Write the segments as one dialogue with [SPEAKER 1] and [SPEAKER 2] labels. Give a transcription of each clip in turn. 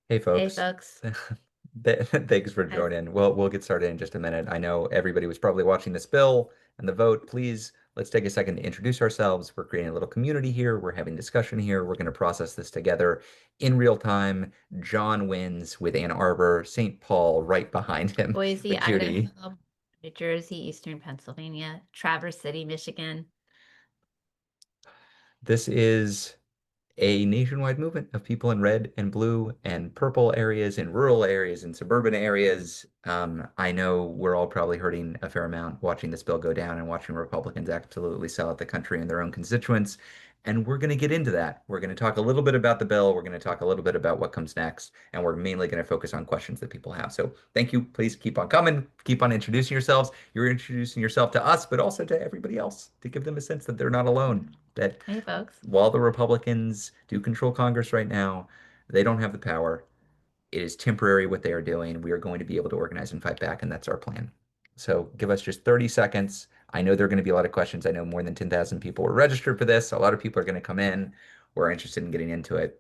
[SPEAKER 1] Hey
[SPEAKER 2] Hey,
[SPEAKER 1] folks,
[SPEAKER 2] folks.
[SPEAKER 1] thanks for
[SPEAKER 2] I've,
[SPEAKER 1] joining. We'll get started in just a minute. I know everybody was probably watching this bill and the vote. Please, let's take a second to introduce ourselves. We're creating a little community here. We're having discussion here. We're going to process this together in real time. John wins with Ann Arbor, St. Paul right behind him
[SPEAKER 2] Boise,
[SPEAKER 1] with Judy.
[SPEAKER 2] Idaho, New Jersey, Eastern Pennsylvania, Traverse City, Michigan.
[SPEAKER 1] This is a nationwide movement of people in red and blue and purple areas, in rural areas, in suburban areas. I know we're all probably hurting a fair amount watching this bill go down and watching Republicans absolutely sell out the country and their own constituents. And we're going to get into that. We're going to talk a little bit about the bill. We're going to talk a little bit about what comes next. And we're mainly going to focus on questions that people have. So thank you. Please keep on coming. Keep on introducing yourselves. You're introducing yourself to us, but also to everybody else to give them a sense that they're not alone, that
[SPEAKER 2] Hey, folks.
[SPEAKER 1] while the Republicans do control Congress right now, they don't have the power. It is temporary what they are doing. We are going to be able to organize and fight back, and that's our plan. So give us just 30 seconds. I know there are going to be a lot of questions. I know more than 10,000 people were registered for this. A lot of people are going to come in. We're interested in getting into it.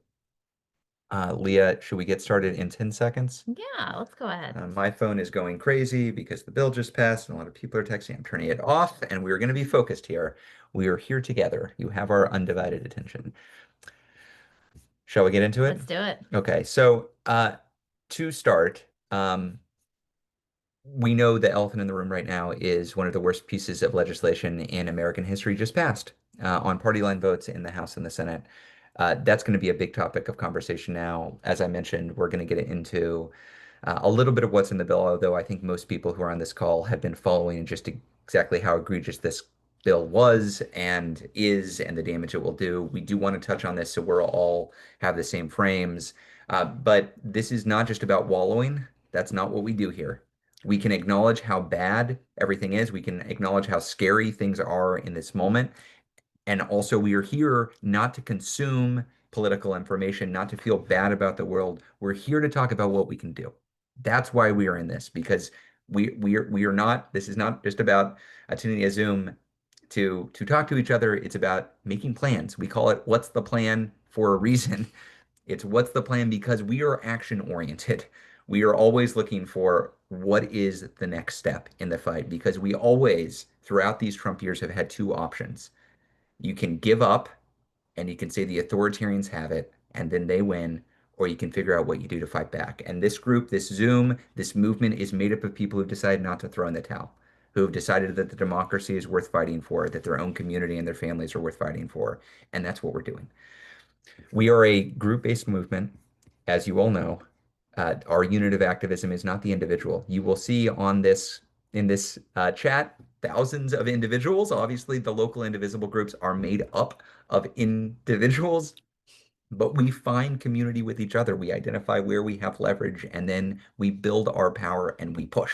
[SPEAKER 1] Leah, should we get started in 10 seconds?
[SPEAKER 2] Yeah, let's go ahead.
[SPEAKER 1] My phone is going crazy because the bill just passed and a lot of people are texting. I'm turning it off, and we're going to be focused here. We are here together. You have our undivided attention. Shall we get into it?
[SPEAKER 2] Let's do it.
[SPEAKER 1] Okay, so to start, we know the elephant in the room right now is one of the worst pieces of legislation in American history just passed on party line votes in the House and the Senate. That's going to be a big topic of conversation now. As I mentioned, we're going to get into a little bit of what's in the bill, although I think most people who are on this call have been following just exactly how egregious this bill was and is and the damage it will do. We do want to touch on this so we're all have the same frames. But this is not just about wallowing. That's not what we do here. We can acknowledge how bad everything is. We can acknowledge how scary things are in this moment. And also, we are here not to consume political information, not to feel bad about the world. We're here to talk about what we can do. That's why we are in this, because we are not, this is not just about attending a Zoom to talk to each other. It's about making plans. We call it what's the plan for a reason. It's what's the plan because we are action oriented. We are always looking for what is the next step in the fight because we always, throughout these Trump years, have had two options. You can give up and you can say the authoritarians have it and then they win, or you can figure out what you do to fight back. And this group, this Zoom, this movement is made up of people who've decided not to throw in the towel, who have decided that the democracy is worth fighting for, that their own community and their families are worth fighting for. And that's what we're doing. We are a group-based movement, as you all know. Our unit of activism is not the individual. You will see on this in this chat thousands of individuals. Obviously, the local indivisible groups are made up of individuals, but we find community with each other. We identify where we have leverage, and then we build our power and we push.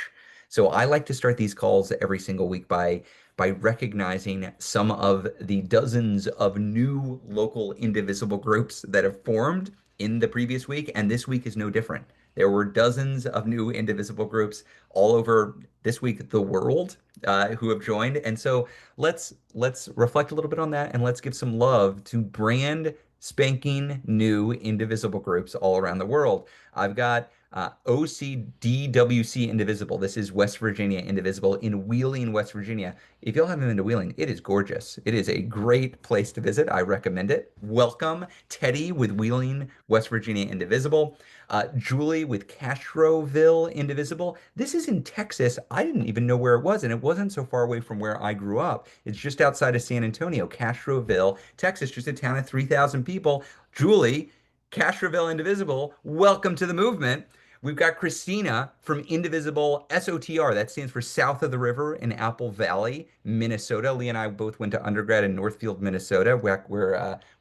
[SPEAKER 1] So I like to start these calls every single week by recognizing some of the dozens of new local indivisible groups that have formed in the previous week, and this week is no different. There were dozens of new indivisible groups all over this week, the world, who have joined. And so let's reflect a little bit on that, and let's give some love to brand spanking new indivisible groups all around the world. I've got OCDWC Indivisible. This is West Virginia Indivisible in Wheeling, West Virginia. If y'all haven't been to Wheeling, it is gorgeous. It is a great place to visit. I recommend it. Welcome, Teddy with Wheeling, West Virginia Indivisible. Julie with Castroville Indivisible. This is in Texas. I didn't even know where it was, and it wasn't so far away from where I grew up. It's just outside of San Antonio, Castroville, Texas, just a town of 3,000 people. Julie, Castroville Indivisible, welcome to the movement. We've got Christina from Indivisible SOTR. That stands for South of the River in Apple Valley, Minnesota. Lee and I both went to undergrad in Northfield, Minnesota, where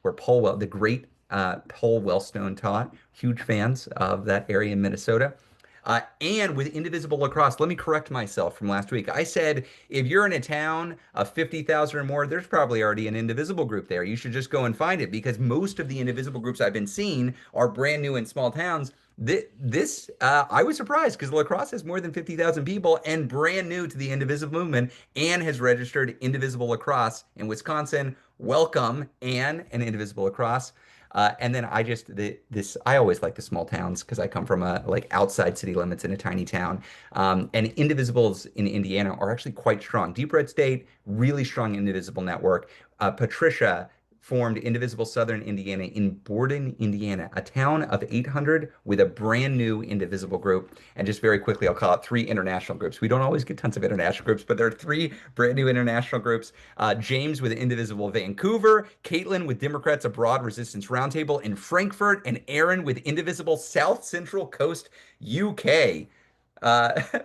[SPEAKER 1] the great Paul Wellstone taught. Huge fans of that area in Minnesota. And with Indivisible Lacrosse, let me correct myself from last week. I said if you're in a town of 50,000 or more, there's probably already an Indivisible group there. You should just go and find it because most of the Indivisible groups I've been seeing are brand new in small towns. I was surprised because Lacrosse has more than 50,000 people and brand new to the Indivisible movement and has registered Indivisible Lacrosse in Wisconsin. Welcome, Anne and Indivisible Lacrosse. And then this I always like the small towns because I come from a like outside city limits in a tiny town. And indivisibles in Indiana are actually quite strong. Deep Red State, really strong indivisible network. Patricia formed Indivisible Southern Indiana in Borden, Indiana, a town of 800 with a brand new Indivisible group. And just very quickly, I'll call out three international groups. We don't always get tons of international groups, but there are three brand new international groups. James with Indivisible Vancouver, Caitlin with Democrats Abroad Resistance Roundtable in Frankfurt, and Aaron with Indivisible South Central Coast, UK.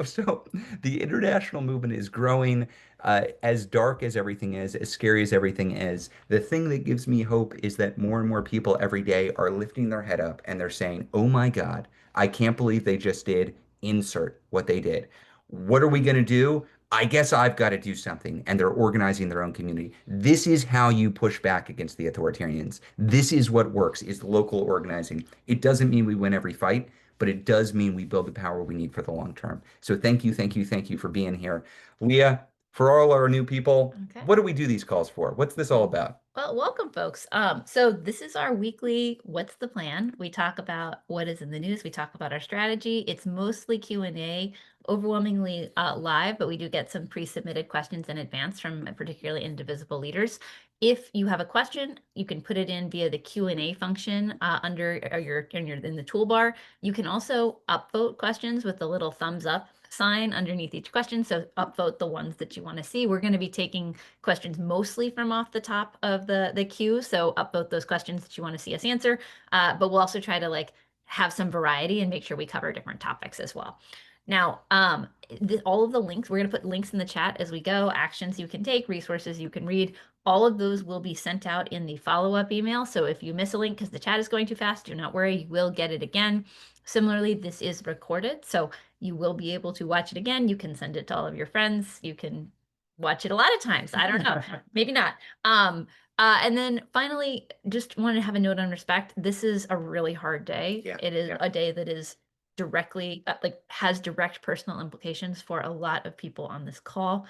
[SPEAKER 1] So the international movement is growing. As dark as everything is, as scary as everything is, the thing that gives me hope is that more and more people every day are lifting their head up and they're saying, "Oh my God, I can't believe they just did insert what they did. What are we going to do? I guess I've got to do something." And they're organizing their own community. This is how you push back against the authoritarians. This is what works, is local organizing. It doesn't mean we win every fight, but it does mean we build the power we need for the long term. So thank you, thank you, thank you for being here. Leah, for all our new people,
[SPEAKER 2] Okay.
[SPEAKER 1] what do we do these calls for? What's this all about?
[SPEAKER 2] Well, welcome, folks. So this is our weekly What's the Plan? We talk about what is in the news. We talk about our strategy. It's mostly Q&A, overwhelmingly live, but we do get some pre-submitted questions in advance from particularly Indivisible leaders. If you have a question, you can put it in via the Q&A function under in the toolbar. You can also upvote questions with the little thumbs up sign underneath each question. So upvote the ones that you want to see. We're going to be taking questions mostly from off the top of the queue. So upvote those questions that you want to see us answer. But we'll also try to like have some variety and make sure we cover different topics as well. Now, all of the links, we're going to put links in the chat as we go, actions you can take, resources you can read. All of those will be sent out in the follow-up email. So if you miss a link because the chat is going too fast, do not worry, you will get it again. Similarly, this is recorded, so you will be able to watch it again. You can send it to all of your friends. You can watch it a lot of times. I don't know, maybe not. And then finally, just want to have a note on respect. This is a really hard day.
[SPEAKER 1] Yeah,
[SPEAKER 2] It is
[SPEAKER 1] yeah.
[SPEAKER 2] a day that is directly like has direct personal implications for a lot of people on this call,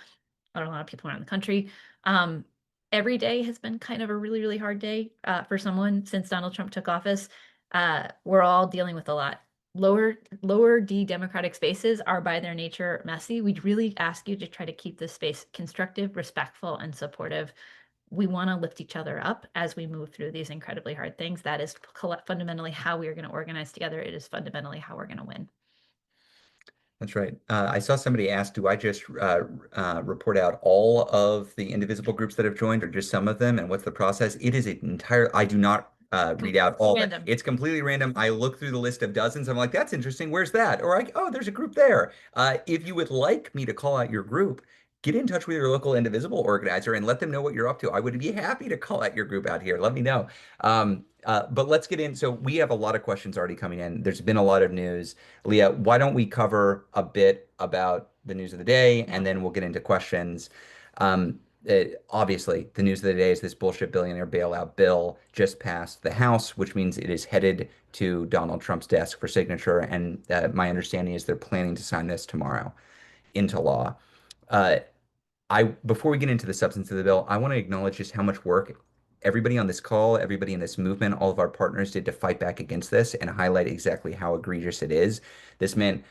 [SPEAKER 2] or a lot of people around the country. Um, every day has been kind of a really, really hard day for someone since Donald Trump took office. We're all dealing with a lot. Lower D democratic spaces are by their nature messy. We'd really ask you to try to keep this space constructive, respectful, and supportive. We want to lift each other up as we move through these incredibly hard things. That is fundamentally how we are going to organize together. It is fundamentally how we're going to win.
[SPEAKER 1] That's right. I saw somebody ask, do I just report out all of the indivisible groups that have joined or just some of them? And what's the process? It is an entire, I do not read out all that.
[SPEAKER 2] Random.
[SPEAKER 1] It's completely random. I look through the list of dozens. I'm like, that's interesting. Where's that? Or oh, there's a group there. If you would like me to call out your group, get in touch with your local indivisible organizer and let them know what you're up to. I would be happy to call out your group out here. Let me know. But let's get in. So we have a lot of questions already coming in. There's been a lot of news. Leah, why don't we cover a bit about the news of the day and then we'll get into questions. Obviously, the news of the day is this bullshit billionaire bailout bill just passed the House, which means it is headed to Donald Trump's desk for signature. And my understanding is they're planning to sign this tomorrow into law. Uh, before we get into the substance of the bill, I want to acknowledge just how much work everybody on this call, everybody in this movement, all of our partners did to fight back against this and highlight exactly how egregious it is. This meant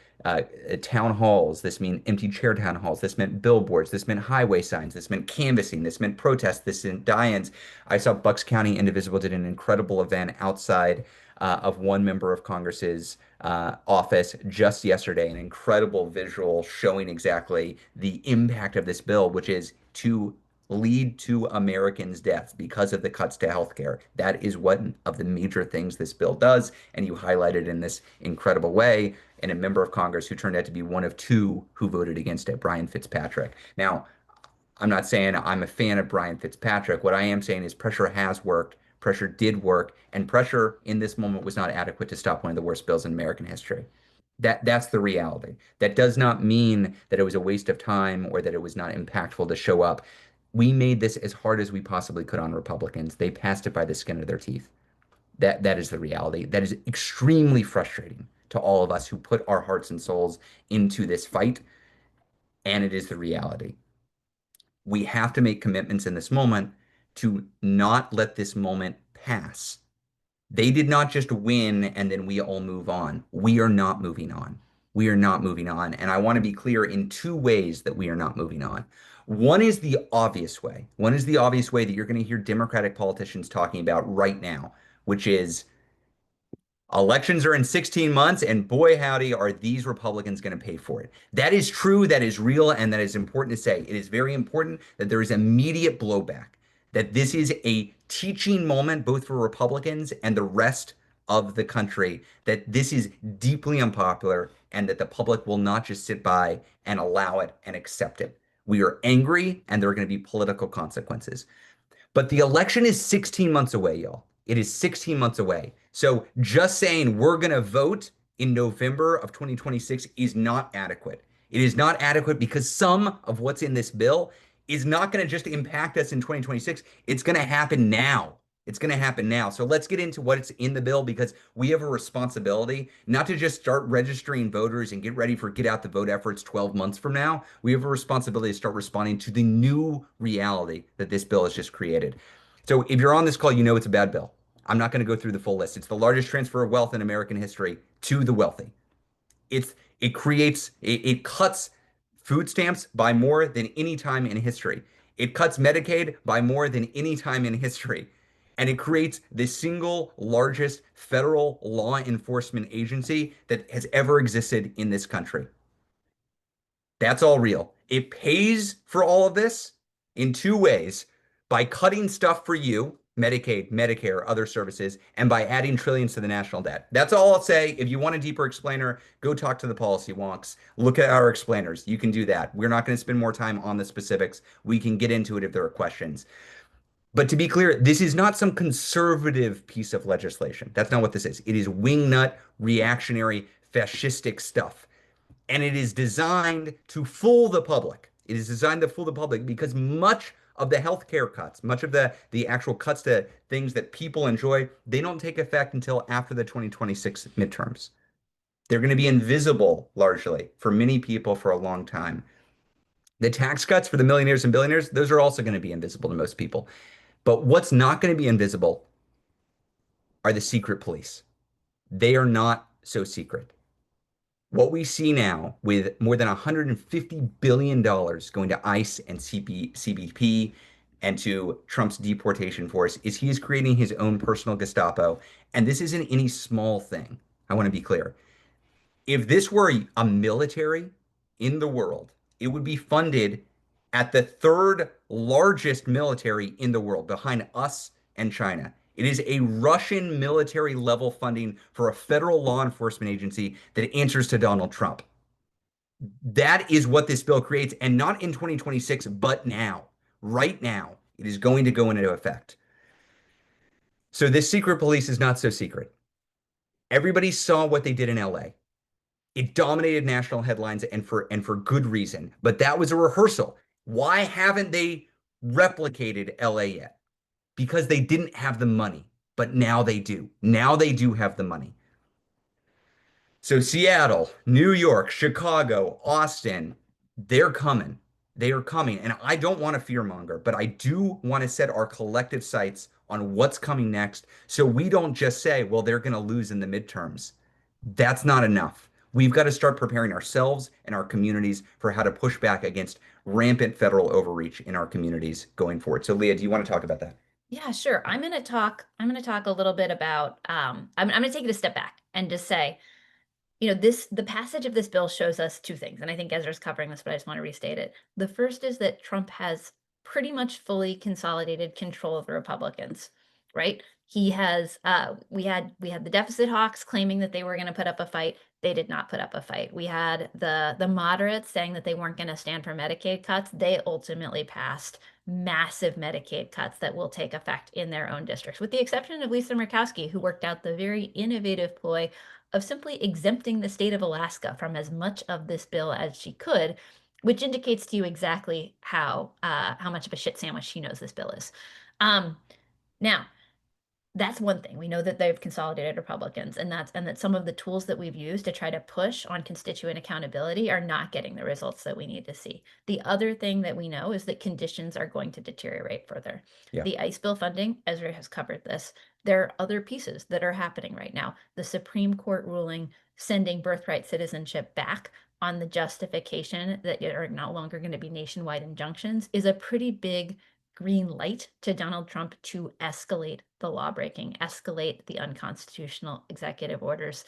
[SPEAKER 1] town halls. This meant empty chair town halls. This meant billboards. This meant highway signs. This meant canvassing. This meant protests. This meant die-ins. I saw Bucks County Indivisible did an incredible event outside of one member of Congress's office just yesterday, an incredible visual showing exactly the impact of this bill, which is to lead to Americans' deaths because of the cuts to healthcare. That is one of the major things this bill does, and you highlighted in this incredible way. And a member of Congress who turned out to be one of two who voted against it, Brian Fitzpatrick. Now, I'm not saying I'm a fan of Brian Fitzpatrick. What I am saying is pressure has worked, pressure did work, and pressure in this moment was not adequate to stop one of the worst bills in American history. That's the reality. That does not mean that it was a waste of time or that it was not impactful to show up. We made this as hard as we possibly could on Republicans. They passed it by the skin of their teeth. That is the reality. That is extremely frustrating to all of us who put our hearts and souls into this fight, and it is the reality. We have to make commitments in this moment to not let this moment pass They did not just win and then we all move on. We are not moving on. We are not moving on. And I want to be clear in two ways that we are not moving on. One is the obvious way. One is the obvious way that you're going to hear Democratic politicians talking about right now, which is elections are in 16 months, and boy, howdy, are these Republicans going to pay for it. That is true, that is real, and that is important to say. It is very important that there is immediate blowback, that this is a teaching moment both for Republicans and the rest of the country, that this is deeply unpopular and that the public will not just sit by and allow it and accept it. We are angry, and there are going to be political consequences. But the election is 16 months away, y'all. It is 16 months away. So just saying we're going to vote in November of 2026 is not adequate. It is not adequate because some of what's in this bill is not going to just impact us in 2026. It's going to happen now. It's going to happen now. So let's get into what's in the bill because we have a responsibility not to just start registering voters and get ready for get out the vote efforts 12 months from now. We have a responsibility to start responding to the new reality that this bill has just created. So if you're on this call, you know it's a bad bill. I'm not going to go through the full list. It's the largest transfer of wealth in American history to the wealthy. It cuts food stamps by more than any time in history. It cuts Medicaid by more than any time in history. And it creates the single largest federal law enforcement agency that has ever existed in this country. That's all real. It pays for all of this in two ways by cutting stuff for you, Medicaid, Medicare, other services, and by adding trillions to the national debt. That's all I'll say. If you want a deeper explainer, go talk to the policy wonks. Look at our explainers. You can do that. We're not going to spend more time on the specifics. We can get into it if there are questions. But to be clear, this is not some conservative piece of legislation. That's not what this is. It is wingnut, reactionary, fascistic stuff and it is designed to fool the public. It is designed to fool the public because much of the healthcare cuts, much of the actual cuts to things that people enjoy, they don't take effect until after the 2026 midterms. They're going to be invisible largely for many people for a long time. The tax cuts for the millionaires and billionaires, those are also going to be invisible to most people. But what's not going to be invisible are the secret police. They are not so secret. What we see now with more than $150 billion going to ICE and CBP and to Trump's deportation force is he is creating his own personal Gestapo. And this isn't any small thing. I want to be clear. If this were a military in the world, it would be funded at the third largest military in the world behind us and China. It is a Russian military level funding for a federal law enforcement agency that answers to Donald Trump. That is what this bill creates, and not in 2026, but now, right now, it is going to go into effect. So this secret police is not so secret. Everybody saw what they did in LA. It dominated national headlines and for good reason. But that was a rehearsal. Why haven't they replicated LA yet? Because they didn't have the money. But now they do. Now they do have the money. So Seattle, New York, Chicago, Austin, they're coming. They are coming. And I don't want to fearmonger, but I do want to set our collective sights on what's coming next so we don't just say, well, they're going to lose in the midterms. That's not enough. We've got to start preparing ourselves and our communities for how to push back against rampant federal overreach in our communities going forward. So, Leah, do you want to talk about that?
[SPEAKER 2] Yeah, sure. I'm going to talk a little bit about I'm going to take it a step back and just say, the passage of this bill shows us two things, and I think Ezra's covering this, but I just want to restate it. The first is that Trump has pretty much fully consolidated control of the Republicans, right? He has we had the deficit hawks claiming that they were going to put up a fight. They did not put up a fight. We had the moderates saying that they weren't going to stand for Medicaid cuts. They ultimately passed massive Medicaid cuts that will take effect in their own districts, with the exception of Lisa Murkowski, who worked out the very innovative ploy of simply exempting the state of Alaska from as much of this bill as she could, which indicates to you exactly how much of a shit sandwich she knows this bill is. Now, that's one thing. We know that they've consolidated Republicans, and that some of the tools that we've used to try to push on constituent accountability are not getting the results that we need to see. The other thing that we know is that conditions are going to deteriorate further.
[SPEAKER 1] Yeah.
[SPEAKER 2] The ICE bill funding, Ezra has covered this. There are other pieces that are happening right now. The Supreme Court ruling sending birthright citizenship back on the justification that there are no longer going to be nationwide injunctions is a pretty big green light to Donald Trump to escalate the lawbreaking, escalate the unconstitutional executive orders,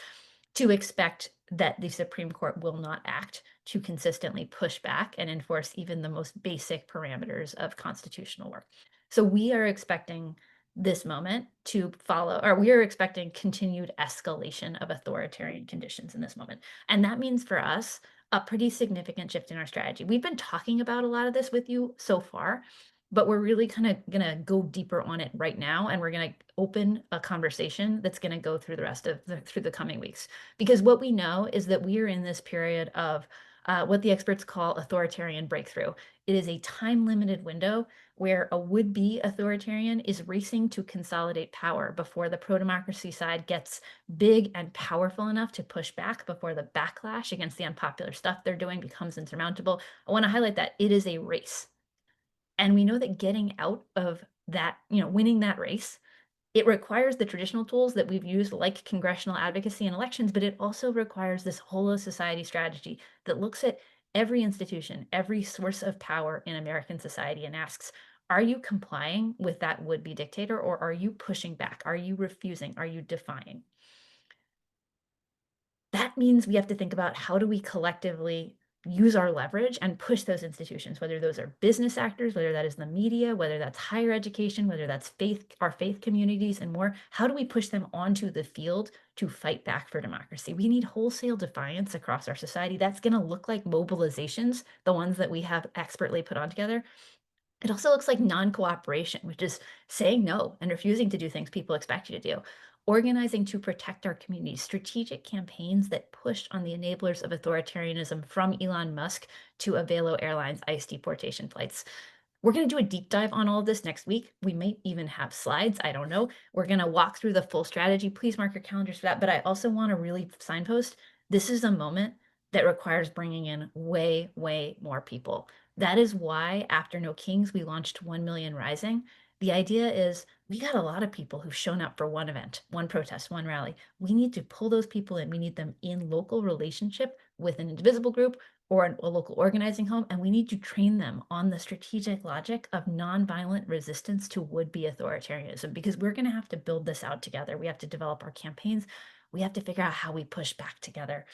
[SPEAKER 2] to expect that the Supreme Court will not act to consistently push back and enforce even the most basic parameters of constitutional work. So we are expecting this moment to follow, or we are expecting continued escalation of authoritarian conditions in this moment. And that means for us a pretty significant shift in our strategy. We've been talking about a lot of this with you so far, but we're really kind of going to go deeper on it right now. And we're going to open a conversation that's going to go through the rest of through the coming weeks. Because what we know is that we are in this period of what the experts call authoritarian breakthrough. It is a time limited window where a would-be authoritarian is racing to consolidate power before the pro-democracy side gets big and powerful enough to push back, before the backlash against the unpopular stuff they're doing becomes insurmountable. I want to highlight that it is a race. And we know that getting out of that, winning that race, it requires the traditional tools that we've used, like congressional advocacy and elections, but it also requires this whole of society strategy that looks at every institution, every source of power in American society and asks, are you complying with that would-be dictator, or are you pushing back? Are you refusing? Are you defying? That means we have to think about how do we collectively use our leverage and push those institutions, whether those are business actors, whether that is the media, whether that's higher education, whether that's faith, our faith communities and more. How do we push them onto the field to fight back for democracy? We need wholesale defiance across our society. That's going to look like mobilizations, the ones that we have expertly put on together. It also looks like non-cooperation, which is saying no and refusing to do things people expect you to do. Organizing to protect our communities, strategic campaigns that push on the enablers of authoritarianism, from Elon Musk to Avelo Airlines ICE deportation flights. We're going to do a deep dive on all of this next week. We might even have slides. I don't know. We're going to walk through the full strategy. Please mark your calendars for that. But I also want to really signpost, this is a moment that requires bringing in way, way more people. That is why after No Kings, we launched 1 Million Rising. The idea is we got a lot of people who've shown up for one event, one protest, one rally. We need to pull those people in. We need them in local relationship with an Indivisible group or a local organizing home, and we need to train them on the strategic logic of nonviolent resistance to would-be authoritarianism, because we're going to have to build this out together. We have to develop our campaigns. We have to figure out how we push back together.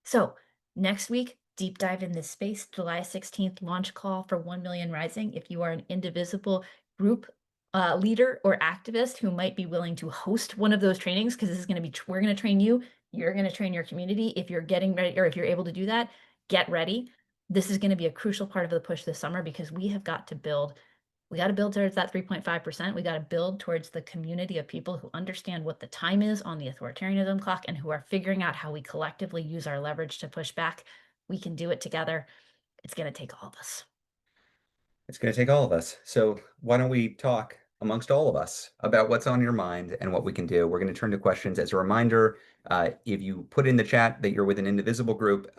[SPEAKER 2] So next week, deep dive in this space, July 16th, launch call for 1 Million Rising. If you are an Indivisible group leader or activist who might be willing to host one of those trainings, because this is going to be, we're going to train you, you're going to train your community. If you're getting ready, or if you're able to do that, get ready. This is going to be a crucial part of the push this summer, because we got to build towards that 3.5%. We got to build towards the community of people who understand what the time is on the authoritarianism clock and who are figuring out how we collectively use our leverage to push back. We can do it together. It's going to take all of us.
[SPEAKER 1] It's going to take all of us. So why don't we talk amongst all of us about what's on your mind and what we can do? We're going to turn to questions. As a reminder, if you put in the chat that you're with an Indivisible group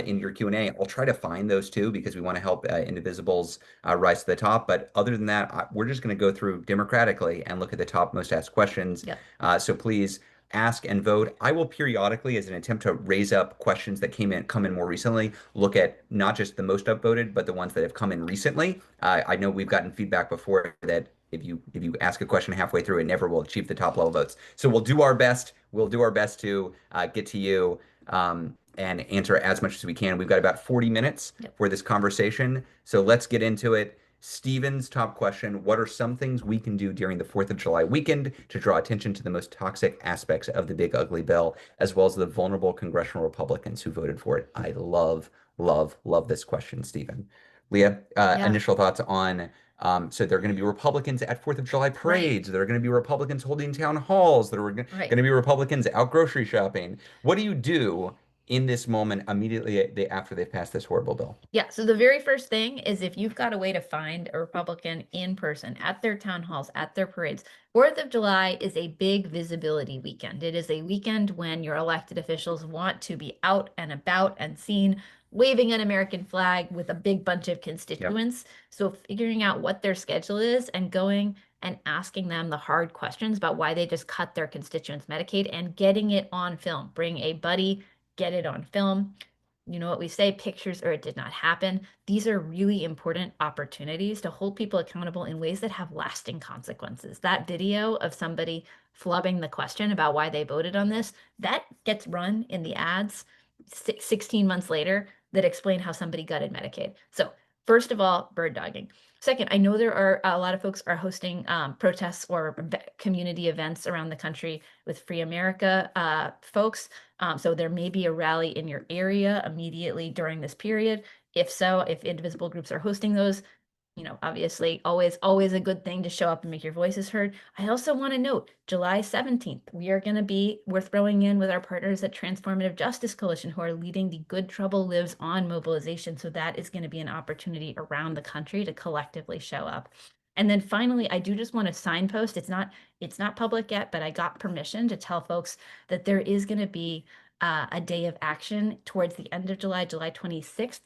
[SPEAKER 1] in your Q&A, I'll try to find those too, because we want to help Indivisibles rise to the top. But other than that, we're just going to go through democratically and look at the top most asked questions.
[SPEAKER 2] Yep.
[SPEAKER 1] So please ask and vote. I will periodically, as an attempt to raise up questions that come in more recently, look at not just the most upvoted, but the ones that have come in recently. I know we've gotten feedback before that if you ask a question halfway through, it never will achieve the top level votes. So we'll do our best. We'll do our best to get to you and answer as much as we can. We've got about 40 minutes for this conversation, so let's get into it. Steven's top question: what are some things we can do during the 4th of July weekend to draw attention to the most toxic aspects of the big ugly bill, as well as the vulnerable congressional Republicans who voted for it? I love, love, love this question, Steven. Leah, initial thoughts on so there are going to be Republicans at 4th of July parades. Right. There are going to be Republicans holding town halls. There are going to be Republicans out grocery shopping. What do you do in this moment immediately after they've passed this horrible bill?
[SPEAKER 2] Yeah, so the very first thing is, if you've got a way to find a Republican in person at their town halls, at their parades. 4th of July is a big visibility weekend. It is a weekend when your elected officials want to be out and about and seen waving an American flag with a big bunch of constituents. Yep. So figuring out what their schedule is and going and asking them the hard questions about why they just cut their constituents Medicaid and getting it on film. Bring a buddy, get it on film. You know what we say, pictures or it did not happen. These are really important opportunities to hold people accountable in ways that have lasting consequences. That video of somebody flubbing the question about why they voted on this, that gets run in the ads 16 months later that explain how somebody gutted Medicaid. So, first of all, bird dogging. Second, I know there are a lot of folks are hosting protests or community events around the country with Free America folks. So there may be a rally in your area immediately during this period. If so, if Indivisible groups are hosting those, obviously always a good thing to show up and make your voices heard. I also want to note July 17th, we're throwing in with our partners at Transformative Justice Coalition who are leading the Good Trouble Lives On mobilization. So that is going to be an opportunity around the country to collectively show up. And then finally, I do just want to signpost. It's not public yet, but I got permission to tell folks that there is going to be a day of action towards the end of July, July 26th,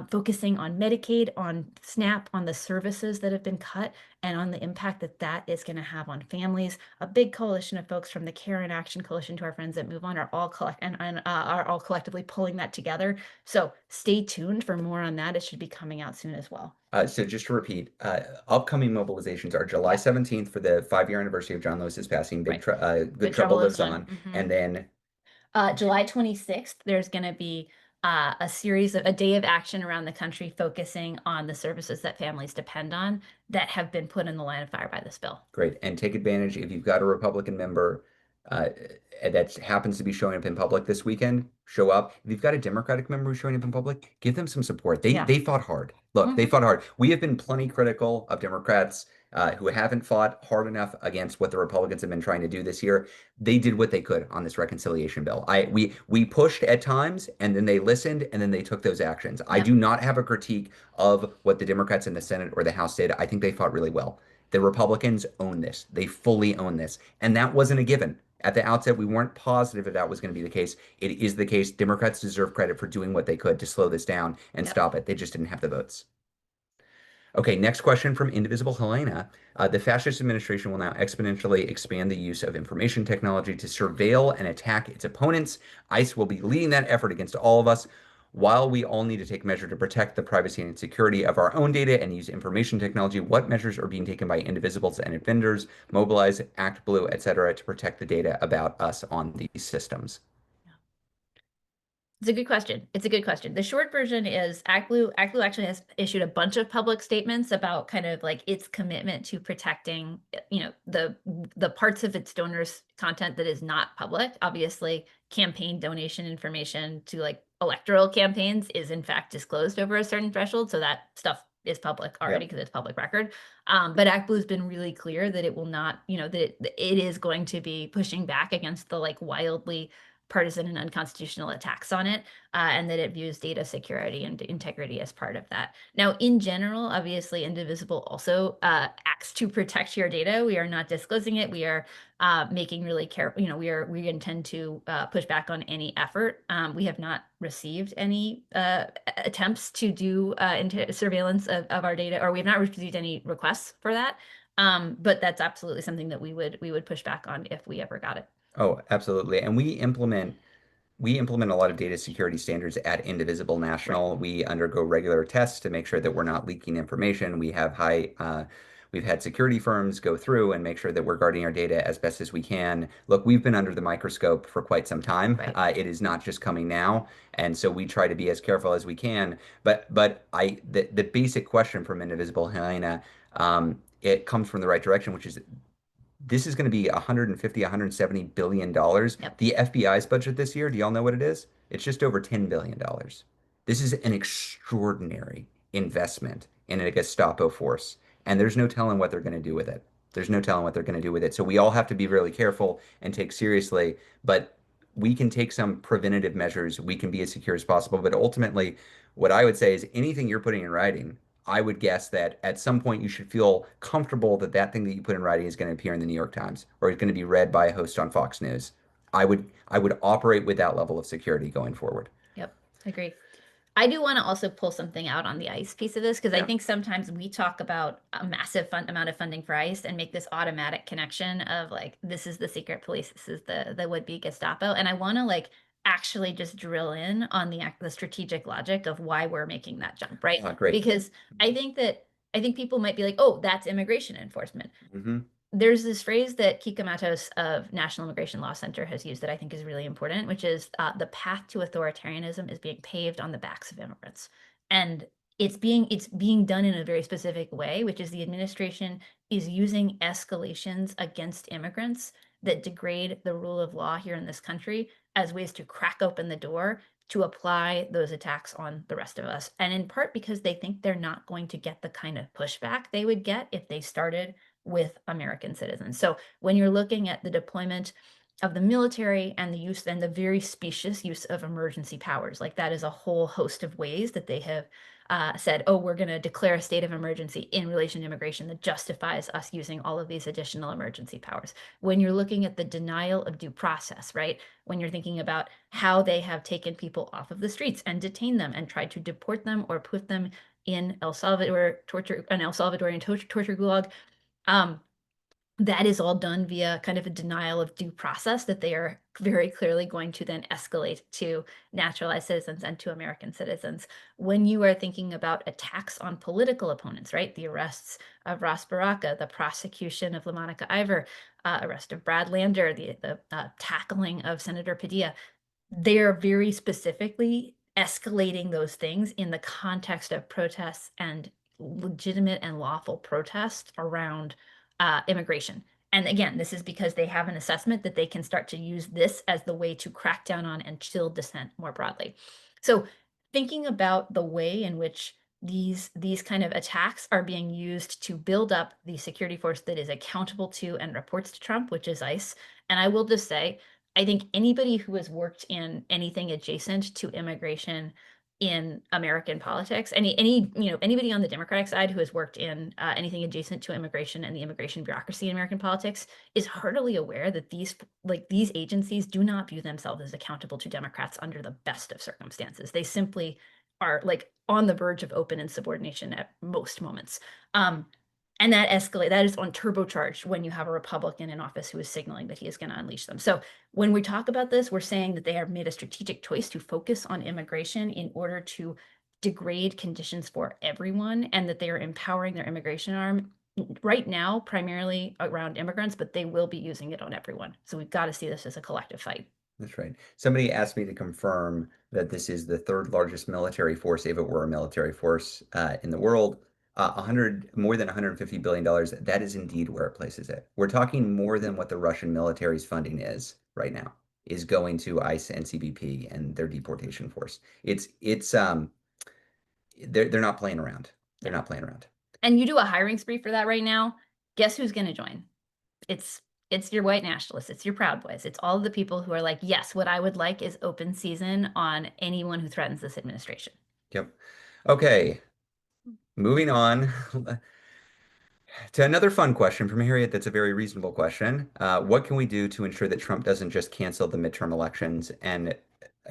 [SPEAKER 2] focusing on Medicaid, on SNAP, on the services that have been cut, and on the impact that that is going to have on families. A big coalition of folks from the Care and Action Coalition to our friends at Move On are all are all collectively pulling that together. So stay tuned for more on that. It should be coming out soon as well.
[SPEAKER 1] So just to repeat, upcoming mobilizations are July
[SPEAKER 2] Yeah,
[SPEAKER 1] 17th for the 5-year anniversary of John Lewis's passing.
[SPEAKER 2] right.
[SPEAKER 1] Good
[SPEAKER 2] Good
[SPEAKER 1] Trouble
[SPEAKER 2] Trouble
[SPEAKER 1] Lives
[SPEAKER 2] lives on.
[SPEAKER 1] On, and then
[SPEAKER 2] July 26th, there's going to be a day of action around the country focusing on the services that families depend on that have been put in the line of fire by this bill.
[SPEAKER 1] great, and take advantage if you've got a Republican member uh, that happens to be showing up in public this weekend. Show up. If you've got a Democratic member who's showing up in public, give them some support. They
[SPEAKER 2] Yeah.
[SPEAKER 1] they fought hard. Look, they
[SPEAKER 2] Hmm.
[SPEAKER 1] fought hard. We have been plenty critical of Democrats who haven't fought hard enough against what the Republicans have been trying to do this year. They did what they could on this reconciliation bill. We pushed at times, and then they listened, and then they took those actions. I
[SPEAKER 2] Yep.
[SPEAKER 1] do not have a critique of what the Democrats in the Senate or the House did. I think they fought really well. The Republicans own this. They fully own this. And that wasn't a given. At the outset, we weren't positive that that was going to be the case. It is the case. Democrats deserve credit for doing what they could to slow this down and
[SPEAKER 2] Yep.
[SPEAKER 1] stop it. They just didn't have the votes. Okay, next question from Indivisible Helena. The fascist administration will now exponentially expand the use of information technology to surveil and attack its opponents. ICE will be leading that effort against all of us. While we all need to take measure to protect the privacy and security of our own data and use information technology, what measures are being taken by Indivisibles and its vendors, Mobilize, Act Blue, etc., to protect the data about us on these systems?
[SPEAKER 2] It's a good question. It's a good question. The short version is ActBlue actually has issued a bunch of public statements about kind of like its commitment to protecting, the parts of its donors' content that is not public. Obviously, campaign donation information to like electoral campaigns is in fact disclosed over a certain threshold, so that stuff is public already
[SPEAKER 1] Yep.
[SPEAKER 2] because it's public record. But ActBlue has been really clear that it will not, that it is going to be pushing back against the like wildly partisan and unconstitutional attacks on it, and that it views data security and integrity as part of that. Now, in general, obviously, Indivisible also acts to protect your data. We are not disclosing it. We are making really careful. We intend to push back on any effort. We have not received any attempts to do surveillance of our data, or we have not received any requests for that. But that's absolutely something that we would push back on if we ever got it.
[SPEAKER 1] Oh, absolutely. And we implement a lot of data security standards at Indivisible
[SPEAKER 2] Right.
[SPEAKER 1] National. We undergo regular tests to make sure that we're not leaking information. We've had security firms go through and make sure that we're guarding our data as best as we can. Look, we've been under the microscope for quite some time.
[SPEAKER 2] Right.
[SPEAKER 1] It is not just coming now, and so we try to be as careful as we can. But the basic question from Indivisible, Helena, it comes from the right direction, which is this is going to be 150, 170 billion dollars.
[SPEAKER 2] Yep.
[SPEAKER 1] The FBI's budget this year, do y'all know what it is? It's just over 10 billion dollars. This is an extraordinary investment in a Gestapo force, and there's no telling what they're going to do with it. There's no telling what they're going to do with it. So we all have to be really careful and take seriously, but we can take some preventative measures. We can be as secure as possible, but ultimately, what I would say is anything you're putting in writing, I would guess that at some point you should feel comfortable that that thing that you put in writing is going to appear in the New York Times or is going to be read by a host on Fox News. I would operate with that level of security going forward.
[SPEAKER 2] Yep. Agree. I do want to also pull something out on the ICE piece of this because I
[SPEAKER 1] Yeah.
[SPEAKER 2] think sometimes we talk about a massive amount of funding for ICE and make this automatic connection of like this is the secret police, this is the would-be Gestapo, and I want to like actually just drill in on the strategic logic of why we're making that jump, right?
[SPEAKER 1] Great.
[SPEAKER 2] Because I think people might be like, oh, that's immigration enforcement.
[SPEAKER 1] Hmm.
[SPEAKER 2] There's this phrase that Kika Matos of National Immigration Law Center has used that I think is really important, which is the path to authoritarianism is being paved on the backs of immigrants. And it's being done in a very specific way, which is the administration is using escalations against immigrants that degrade the rule of law here in this country as ways to crack open the door to apply those attacks on the rest of us. And in part because they think they're not going to get the kind of pushback they would get if they started with American citizens. So when you're looking at the deployment of the military and the use and the very specious use of emergency powers, like that is a whole host of ways that they have said, oh, we're going to declare a state of emergency in relation to immigration that justifies us using all of these additional emergency powers. When you're looking at the denial of due process, right? When you're thinking about how they have taken people off of the streets and detained them and tried to deport them or put them in El Salvador an El Salvadorian torture gulag, um, that is all done via kind of a denial of due process that they are very clearly going to then escalate to naturalized citizens and to American citizens. When you are thinking about attacks on political opponents, right? The arrests of Ross Baraka, the prosecution of LaMonica Ivor, arrest of Brad Lander, the tackling of Senator Padilla, they're very specifically escalating those things in the context of protests and legitimate and lawful protests around immigration. And again, this is because they have an assessment that they can start to use this as the way to crack down on and chill dissent more broadly. So thinking about the way in which these kind of attacks are being used to build up the security force that is accountable to and reports to Trump, which is ICE. And I will just say, I think anybody who has worked in anything adjacent to immigration in American politics, anybody on the Democratic side who has worked in anything adjacent to immigration and the immigration bureaucracy in American politics is heartily aware that these agencies do not view themselves as accountable to Democrats under the best of circumstances. They simply are like on the verge of open insubordination at most moments. And that is on turbocharged when you have a Republican in office who is signaling that he is going to unleash them. So when we talk about this, we're saying that they have made a strategic choice to focus on immigration in order to degrade conditions for everyone, and that they are empowering their immigration arm right now, primarily around immigrants, but they will be using it on everyone. So we've got to see this as a collective fight.
[SPEAKER 1] That's right. Somebody asked me to confirm that this is the third largest military force, if it were a military force, in the world. 100, more than $150 billion. That is indeed where it places it. We're talking more than what the Russian military's funding is right now, is going to ICE and CBP and their deportation force. They're not playing around. They're
[SPEAKER 2] Yeah.
[SPEAKER 1] not playing around.
[SPEAKER 2] And you do a hiring spree for that right now. Guess who's going to join? It's it's your white nationalists, it's your Proud Boys, it's all of the people who are like, yes, what I would like is open season on anyone who threatens this administration.
[SPEAKER 1] Yep. Okay, moving on. To another fun question from Harriet, that's a very reasonable question. What can we do to ensure that Trump doesn't just cancel the midterm elections? And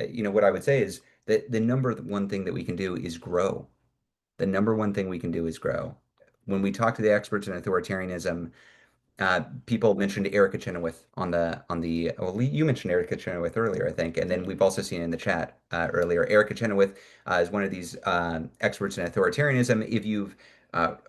[SPEAKER 1] what I would say is that the number one thing that we can do is grow. The number one thing we can do is grow. When we talk to the experts in authoritarianism, people mentioned Erica Chenoweth well, you mentioned Erica Chenoweth earlier, I think, and then we've also seen in the chat earlier. Erica Chenoweth is one of these experts in authoritarianism. If you've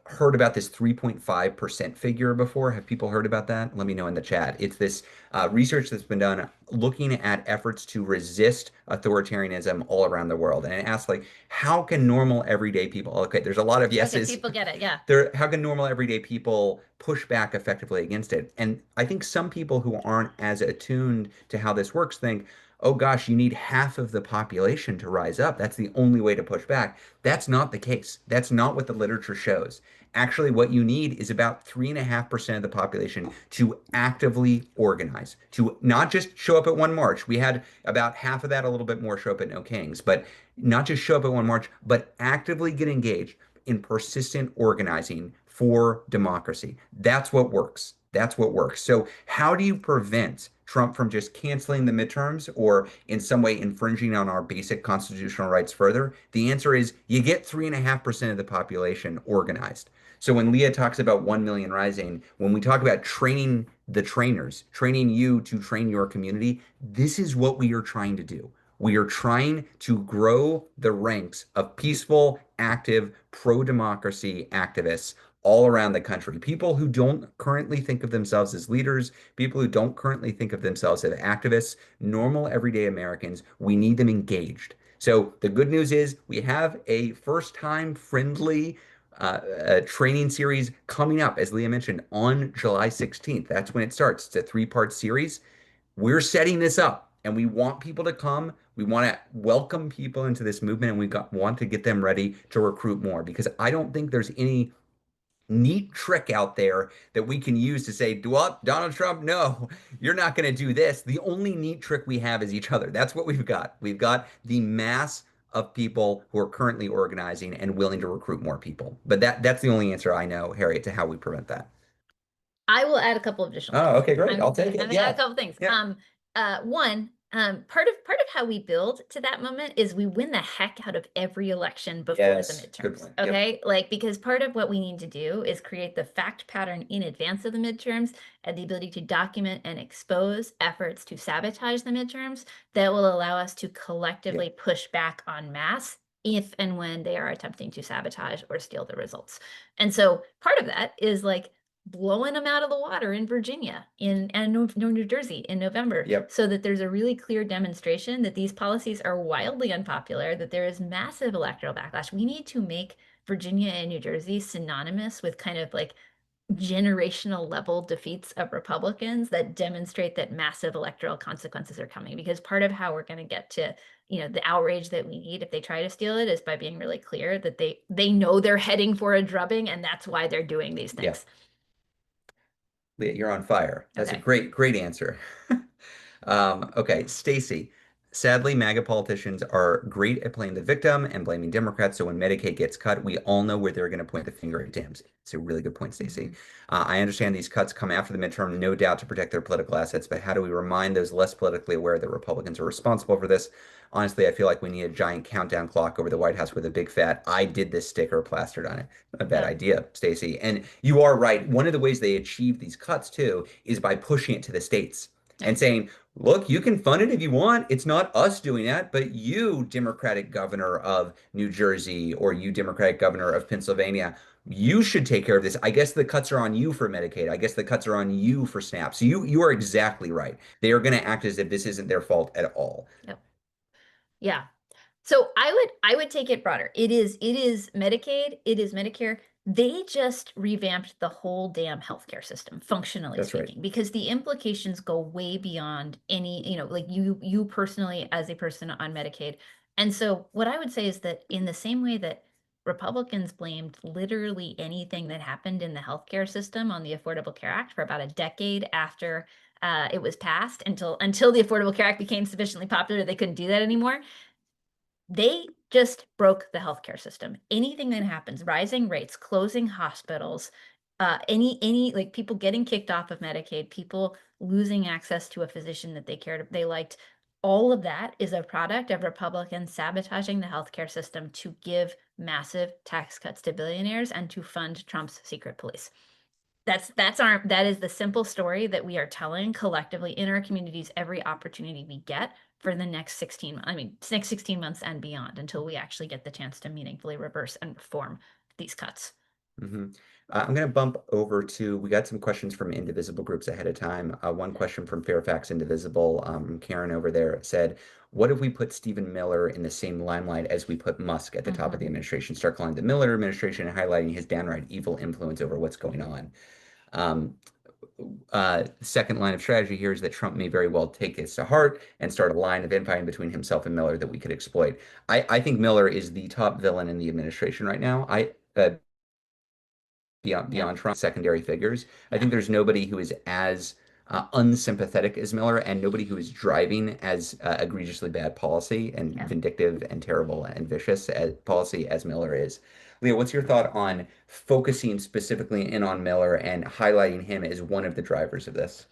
[SPEAKER 1] heard about this 3.5% figure before, have people heard about that? Let me know in the chat. It's this research that's been done looking at efforts to resist authoritarianism all around the world, and it asks like, how can normal everyday people? Okay, there's a lot of
[SPEAKER 2] Okay,
[SPEAKER 1] yeses.
[SPEAKER 2] people get it. Yeah.
[SPEAKER 1] How can normal everyday people push back effectively against it? And I think some people who aren't as attuned to how this works think, oh gosh, you need half of the population to rise up. That's the only way to push back. That's not the case. That's not what the literature shows. Actually, what you need is about 3.5% of the population to actively organize, to not just show up at one march. We had about half of that, a little bit more, show up at No Kings, but not just show up at one march, but actively get engaged in persistent organizing for democracy. That's what works. That's what works. So, how do you prevent Trump from just canceling the midterms or in some way infringing on our basic constitutional rights further? The answer is you get 3.5% of the population organized. So when Leah talks about 1 million rising, when we talk about training the trainers, training you to train your community, this is what we are trying to do. We are trying to grow the ranks of peaceful, active, pro-democracy activists all around the country. People who don't currently think of themselves as leaders, people who don't currently think of themselves as activists, normal everyday Americans, we need them engaged. So the good news is we have a first time friendly training series coming up, as Leah mentioned, on July 16th. That's when it starts. It's a three-part series. We're setting this up and we want people to come. We want to welcome people into this movement and want to get them ready to recruit more because I don't think there's any neat trick out there that we can use to say, well, Donald Trump, no, you're not going to do this. The only neat trick we have is each other. That's what we've got. We've got the mass of people who are currently organizing and willing to recruit more people. But that's the only answer I know, Harriet, to how we prevent that.
[SPEAKER 2] I will add a couple of additional
[SPEAKER 1] Oh,
[SPEAKER 2] things.
[SPEAKER 1] okay, great. I'll take
[SPEAKER 2] I'm
[SPEAKER 1] it.
[SPEAKER 2] gonna add a
[SPEAKER 1] Yeah.
[SPEAKER 2] couple things.
[SPEAKER 1] Yeah.
[SPEAKER 2] One, part of how we build to that moment is we win the heck out of every election before the
[SPEAKER 1] Yes. Good
[SPEAKER 2] midterms.
[SPEAKER 1] point. Yep.
[SPEAKER 2] Okay, like because part of what we need to do is create the fact pattern in advance of the midterms and the ability to document and expose efforts to sabotage the midterms that will allow us to
[SPEAKER 1] Yep.
[SPEAKER 2] collectively push back en masse if and when they are attempting to sabotage or steal the results. And so part of that is like blowing them out of the water in Virginia and New Jersey in November
[SPEAKER 1] Yep.
[SPEAKER 2] so that there's a really clear demonstration that these policies are wildly unpopular, that there is massive electoral backlash. We need to make Virginia and New Jersey synonymous with kind of like generational level defeats of Republicans that demonstrate that massive electoral consequences are coming. Because part of how we're going to get to, the outrage that we need if they try to steal it is by being really clear that they know they're heading for a drubbing and that's why they're doing these
[SPEAKER 1] Yep.
[SPEAKER 2] things.
[SPEAKER 1] Leah, you're on fire. That's a
[SPEAKER 2] Okay.
[SPEAKER 1] great, great answer. Okay, Stacy. Sadly, MAGA politicians are great at playing the victim and blaming Democrats. So when Medicaid gets cut, we all know where they're going to point the finger at Dems. It's a really good point, Stacy.
[SPEAKER 2] Mhm.
[SPEAKER 1] I understand these cuts come after the midterm, no doubt to protect their political assets, but how do we remind those less politically aware that Republicans are responsible for this? Honestly, I feel like we need a giant countdown clock over the White House with a big fat "I did this" sticker plastered on it. Not a bad
[SPEAKER 2] Yeah.
[SPEAKER 1] idea, Stacy. And you are right. One of the ways they achieve these cuts too is by pushing it to the states
[SPEAKER 2] Yeah.
[SPEAKER 1] and saying, look, you can fund it if you want. It's not us doing that, but you, Democratic governor of New Jersey, or you, Democratic governor of Pennsylvania, you should take care of this. I guess the cuts are on you for Medicaid. I guess the cuts are on you for SNAP. So you are exactly right. They are going to act as if this isn't their fault at all.
[SPEAKER 2] Yep. Yeah. So I would take it broader. It is Medicaid, it is Medicare. They just revamped the whole damn healthcare system, functionally
[SPEAKER 1] That's right.
[SPEAKER 2] speaking, because the implications go way beyond any, like you personally as a person on Medicaid. And so what I would say is that in the same way that Republicans blamed literally anything that happened in the healthcare system on the Affordable Care Act for about a decade after it was passed until the Affordable Care Act became sufficiently popular, they couldn't do that anymore. They just broke the healthcare system. Anything that happens, rising rates, closing hospitals, any like people getting kicked off of Medicaid, people losing access to a physician that they liked, all of that is a product of Republicans sabotaging the healthcare system to give massive tax cuts to billionaires and to fund Trump's secret police. That is the simple story that we are telling collectively in our communities every opportunity we get for the next 16 months and beyond until we actually get the chance to meaningfully reverse and reform these cuts.
[SPEAKER 1] hmm I'm going to bump over to, we got some questions from Indivisible groups ahead of time. One question from Fairfax Indivisible, Karen over there said, what if we put Stephen Miller in the same limelight as we put Musk at the top of the administration? Start calling the Miller administration and highlighting his downright evil influence over what's going on. Um, Second line of strategy here is that Trump may very well take this to heart and start a line of infighting between himself and Miller that we could exploit. I think Miller is the top villain in the administration right now.
[SPEAKER 2] Yeah,
[SPEAKER 1] Beyond Trump, secondary figures. I
[SPEAKER 2] yeah,
[SPEAKER 1] think there's nobody who is as unsympathetic as Miller and nobody who is driving as egregiously bad policy and
[SPEAKER 2] yeah.
[SPEAKER 1] vindictive and terrible and vicious as policy as Miller is. Leah, what's your thought on focusing specifically in on Miller and highlighting him as one of the drivers of this?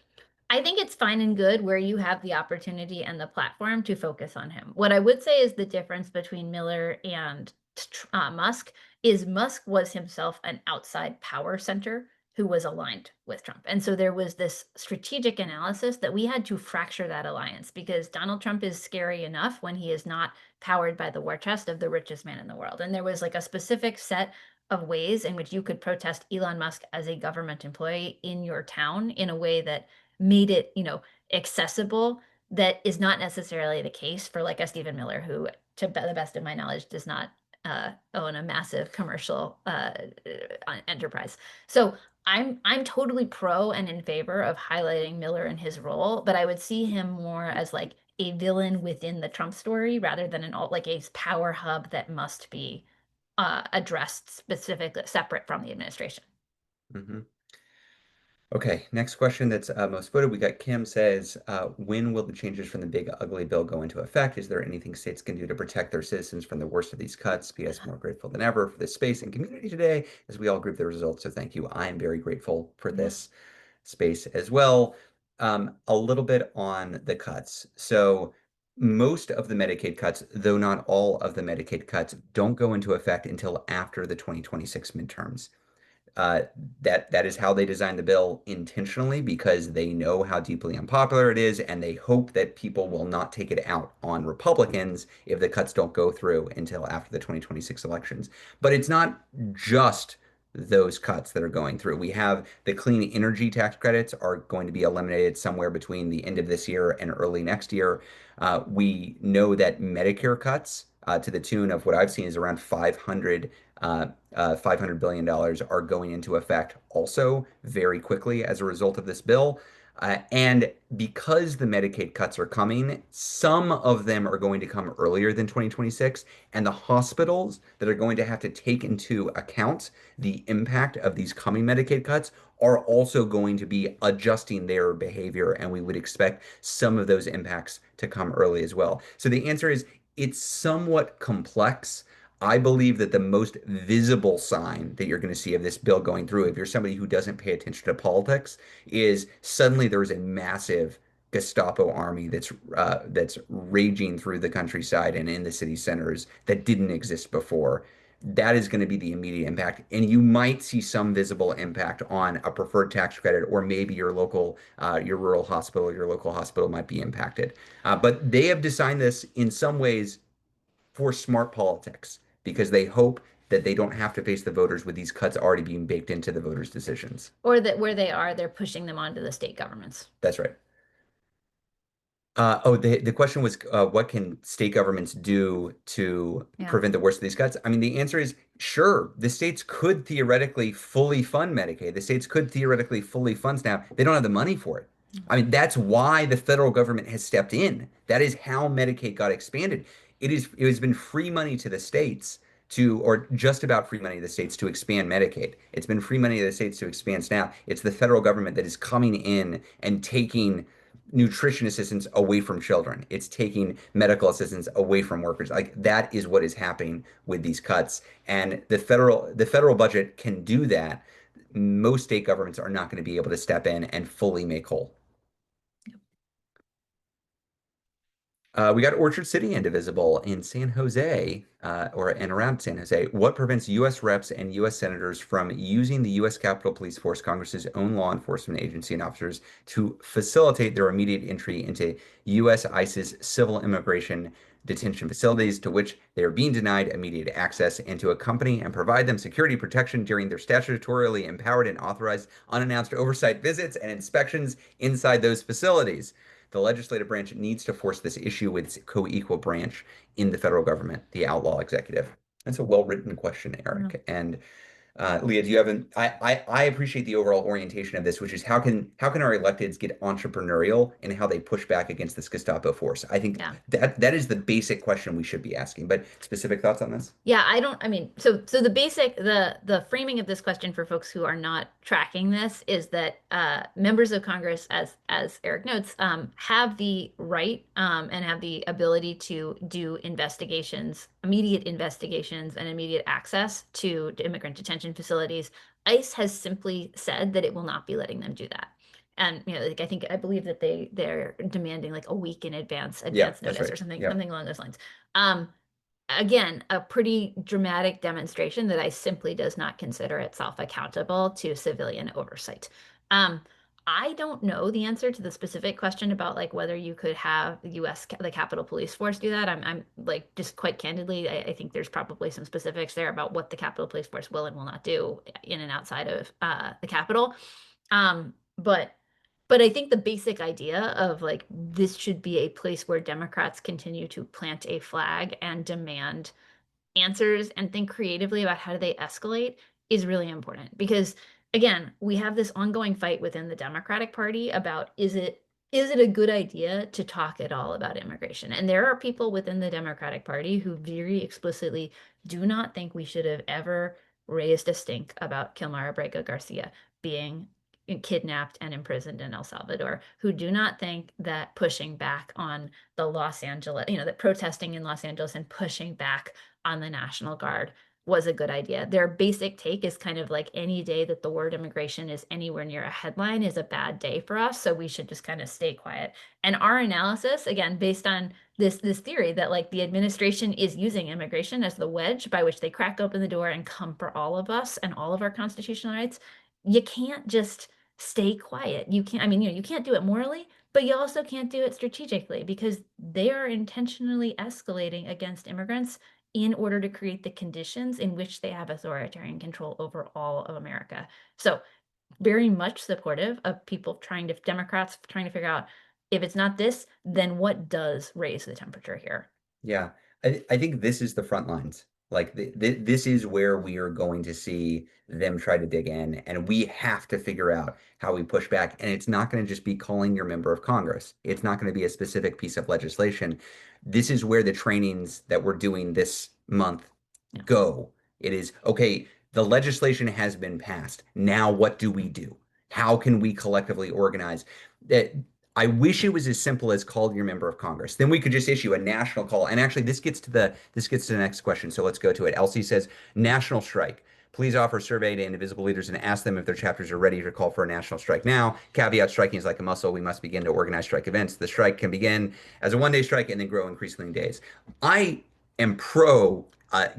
[SPEAKER 2] I think it's fine and good where you have the opportunity and the platform to focus on him. What I would say is the difference between Miller and Musk is Musk was himself an outside power center who was aligned with Trump. And so there was this strategic analysis that we had to fracture that alliance because Donald Trump is scary enough when he is not powered by the war chest of the richest man in the world. And there was like a specific set of ways in which you could protest Elon Musk as a government employee in your town in a way that made it, accessible. That is not necessarily the case for like a Stephen Miller, who, to the best of my knowledge, does not own a massive commercial enterprise. So I'm totally pro and in favor of highlighting Miller and his role, but I would see him more as like a villain within the Trump story rather than an alt like a power hub that must be addressed specifically separate from the administration.
[SPEAKER 1] Mhm. Okay, next question that's most voted. We got Kim says, when will the changes from the big ugly bill go into effect? Is there anything states can do to protect their citizens from the worst of these cuts? P.S. More grateful than ever for this space and community today as we all group the results. So thank you. I am very grateful for
[SPEAKER 2] Yeah.
[SPEAKER 1] this space as well. A little bit on the cuts. So most of the Medicaid cuts, though not all of the Medicaid cuts, don't go into effect until after the 2026 midterms. Uh, that is how they designed the bill intentionally because they know how deeply unpopular it is, and they hope that people will not take it out on Republicans if the cuts don't go through until after the 2026 elections. But it's not just those cuts that are going through. We have the clean energy tax credits are going to be eliminated somewhere between the end of this year and early next year. We know that Medicare cuts to the tune of what I've seen is around 500 billion dollars are going into effect also very quickly as a result of this bill. And because the Medicaid cuts are coming, some of them are going to come earlier than 2026, and the hospitals that are going to have to take into account the impact of these coming Medicaid cuts are also going to be adjusting their behavior, and we would expect some of those impacts to come early as well. So the answer is it's somewhat complex. I believe that the most visible sign that you're going to see of this bill going through, if you're somebody who doesn't pay attention to politics, is suddenly there's a massive Gestapo army that's raging through the countryside and in the city centers that didn't exist before. That is going to be the immediate impact, and you might see some visible impact on a preferred tax credit, or maybe your rural hospital, your local hospital might be impacted. But they have designed this in some ways for smart politics because they hope that they don't have to face the voters with these cuts already being baked into the voters' decisions.
[SPEAKER 2] Or that where they are, they're pushing them onto the state governments.
[SPEAKER 1] That's right. The question was, what can state governments do to
[SPEAKER 2] Yeah.
[SPEAKER 1] prevent the worst of these cuts? I mean, the answer is sure. The states could theoretically fully fund Medicaid. The states could theoretically fully fund SNAP. They don't have the money for it. I mean, that's why the federal government has stepped in. That is how Medicaid got expanded. It has been free money to the states to, or just about free money to the states to expand Medicaid. It's been free money to the states to expand SNAP. It's the federal government that is coming in and taking nutrition assistance away from children. It's taking medical assistance away from workers. Like that is what is happening with these cuts. And the federal budget can do that. Most state governments are not going to be able to step in and fully make whole. We got Orchard City Indivisible in San Jose, or and around San Jose. What prevents U.S. reps and U.S. senators from using the U.S. Capitol Police Force, Congress's own law enforcement agency and officers, to facilitate their immediate entry into U.S. ICE's civil immigration detention facilities to which they are being denied immediate access, and to accompany and provide them security protection during their statutorily empowered and authorized unannounced oversight visits and inspections inside those facilities? The legislative branch needs to force this issue with its co-equal branch in the federal government, the outlaw executive. That's a well-written question,
[SPEAKER 2] Yeah.
[SPEAKER 1] Eric. And Leah, do you have an I appreciate the overall orientation of this, which is how can our electeds get entrepreneurial in how they push back against this Gestapo force? I think
[SPEAKER 2] Yeah.
[SPEAKER 1] that is the basic question we should be asking. But specific thoughts on this?
[SPEAKER 2] Yeah, I mean, so the framing of this question for folks who are not tracking this is that members of Congress, as Eric notes, have the right and have the ability to do investigations, immediate investigations, and immediate access to immigrant detention facilities. ICE has simply said that it will not be letting them do that. And like I believe that they're demanding like a week in
[SPEAKER 1] Yeah,
[SPEAKER 2] advance
[SPEAKER 1] that's
[SPEAKER 2] notice
[SPEAKER 1] right.
[SPEAKER 2] or something,
[SPEAKER 1] Yeah.
[SPEAKER 2] something along those lines. Um, Again, a pretty dramatic demonstration that I simply does not consider itself accountable to civilian oversight. Um, I don't know the answer to the specific question about like whether you could have the U.S. The Capitol Police Force do that. I'm like just quite candidly, I think there's probably some specifics there about what the Capitol Police Force will and will not do in and outside of the Capitol. But I think the basic idea of like this should be a place where Democrats continue to plant a flag and demand answers and think creatively about how do they escalate is really important because again, we have this ongoing fight within the Democratic Party about is it a good idea to talk at all about immigration? And there are people within the Democratic Party who very explicitly do not think we should have ever raised a stink about Kilmar Abrego Garcia being kidnapped and imprisoned in El Salvador, who do not think that pushing back on the Los Angeles, that protesting in Los Angeles and pushing back on the National Guard was a good idea. Their basic take is kind of like any day that the word immigration is anywhere near a headline is a bad day for us, so we should just kind of stay quiet. And our analysis, again, based on this theory that like the administration is using immigration as the wedge by which they crack open the door and come for all of us and all of our constitutional rights, you can't just stay quiet. You can't, I mean, you can't do it morally, but you also can't do it strategically because they are intentionally escalating against immigrants in order to create the conditions in which they have authoritarian control over all of America. So, very much supportive of people Democrats trying to figure out if it's not this, then what does raise the temperature here?
[SPEAKER 1] Yeah, I think this is the front lines. Like this is where we are going to see them try to dig in, and we have to figure out how we push back. And it's not going to just be calling your member of Congress. It's not going to be a specific piece of legislation. This is where the trainings that we're doing this month
[SPEAKER 2] Yeah.
[SPEAKER 1] go. It is okay, the legislation has been passed. Now what do we do? How can we collectively organize? That I wish it was as simple as call your member of Congress. Then we could just issue a national call. And actually, this gets to the next question. So let's go to it. Elsie says, national strike. Please offer a survey to Indivisible leaders and ask them if their chapters are ready to call for a national strike now. Caveat: striking is like a muscle. We must begin to organize strike events. The strike can begin as a one-day strike and then grow increasingly in days. I am pro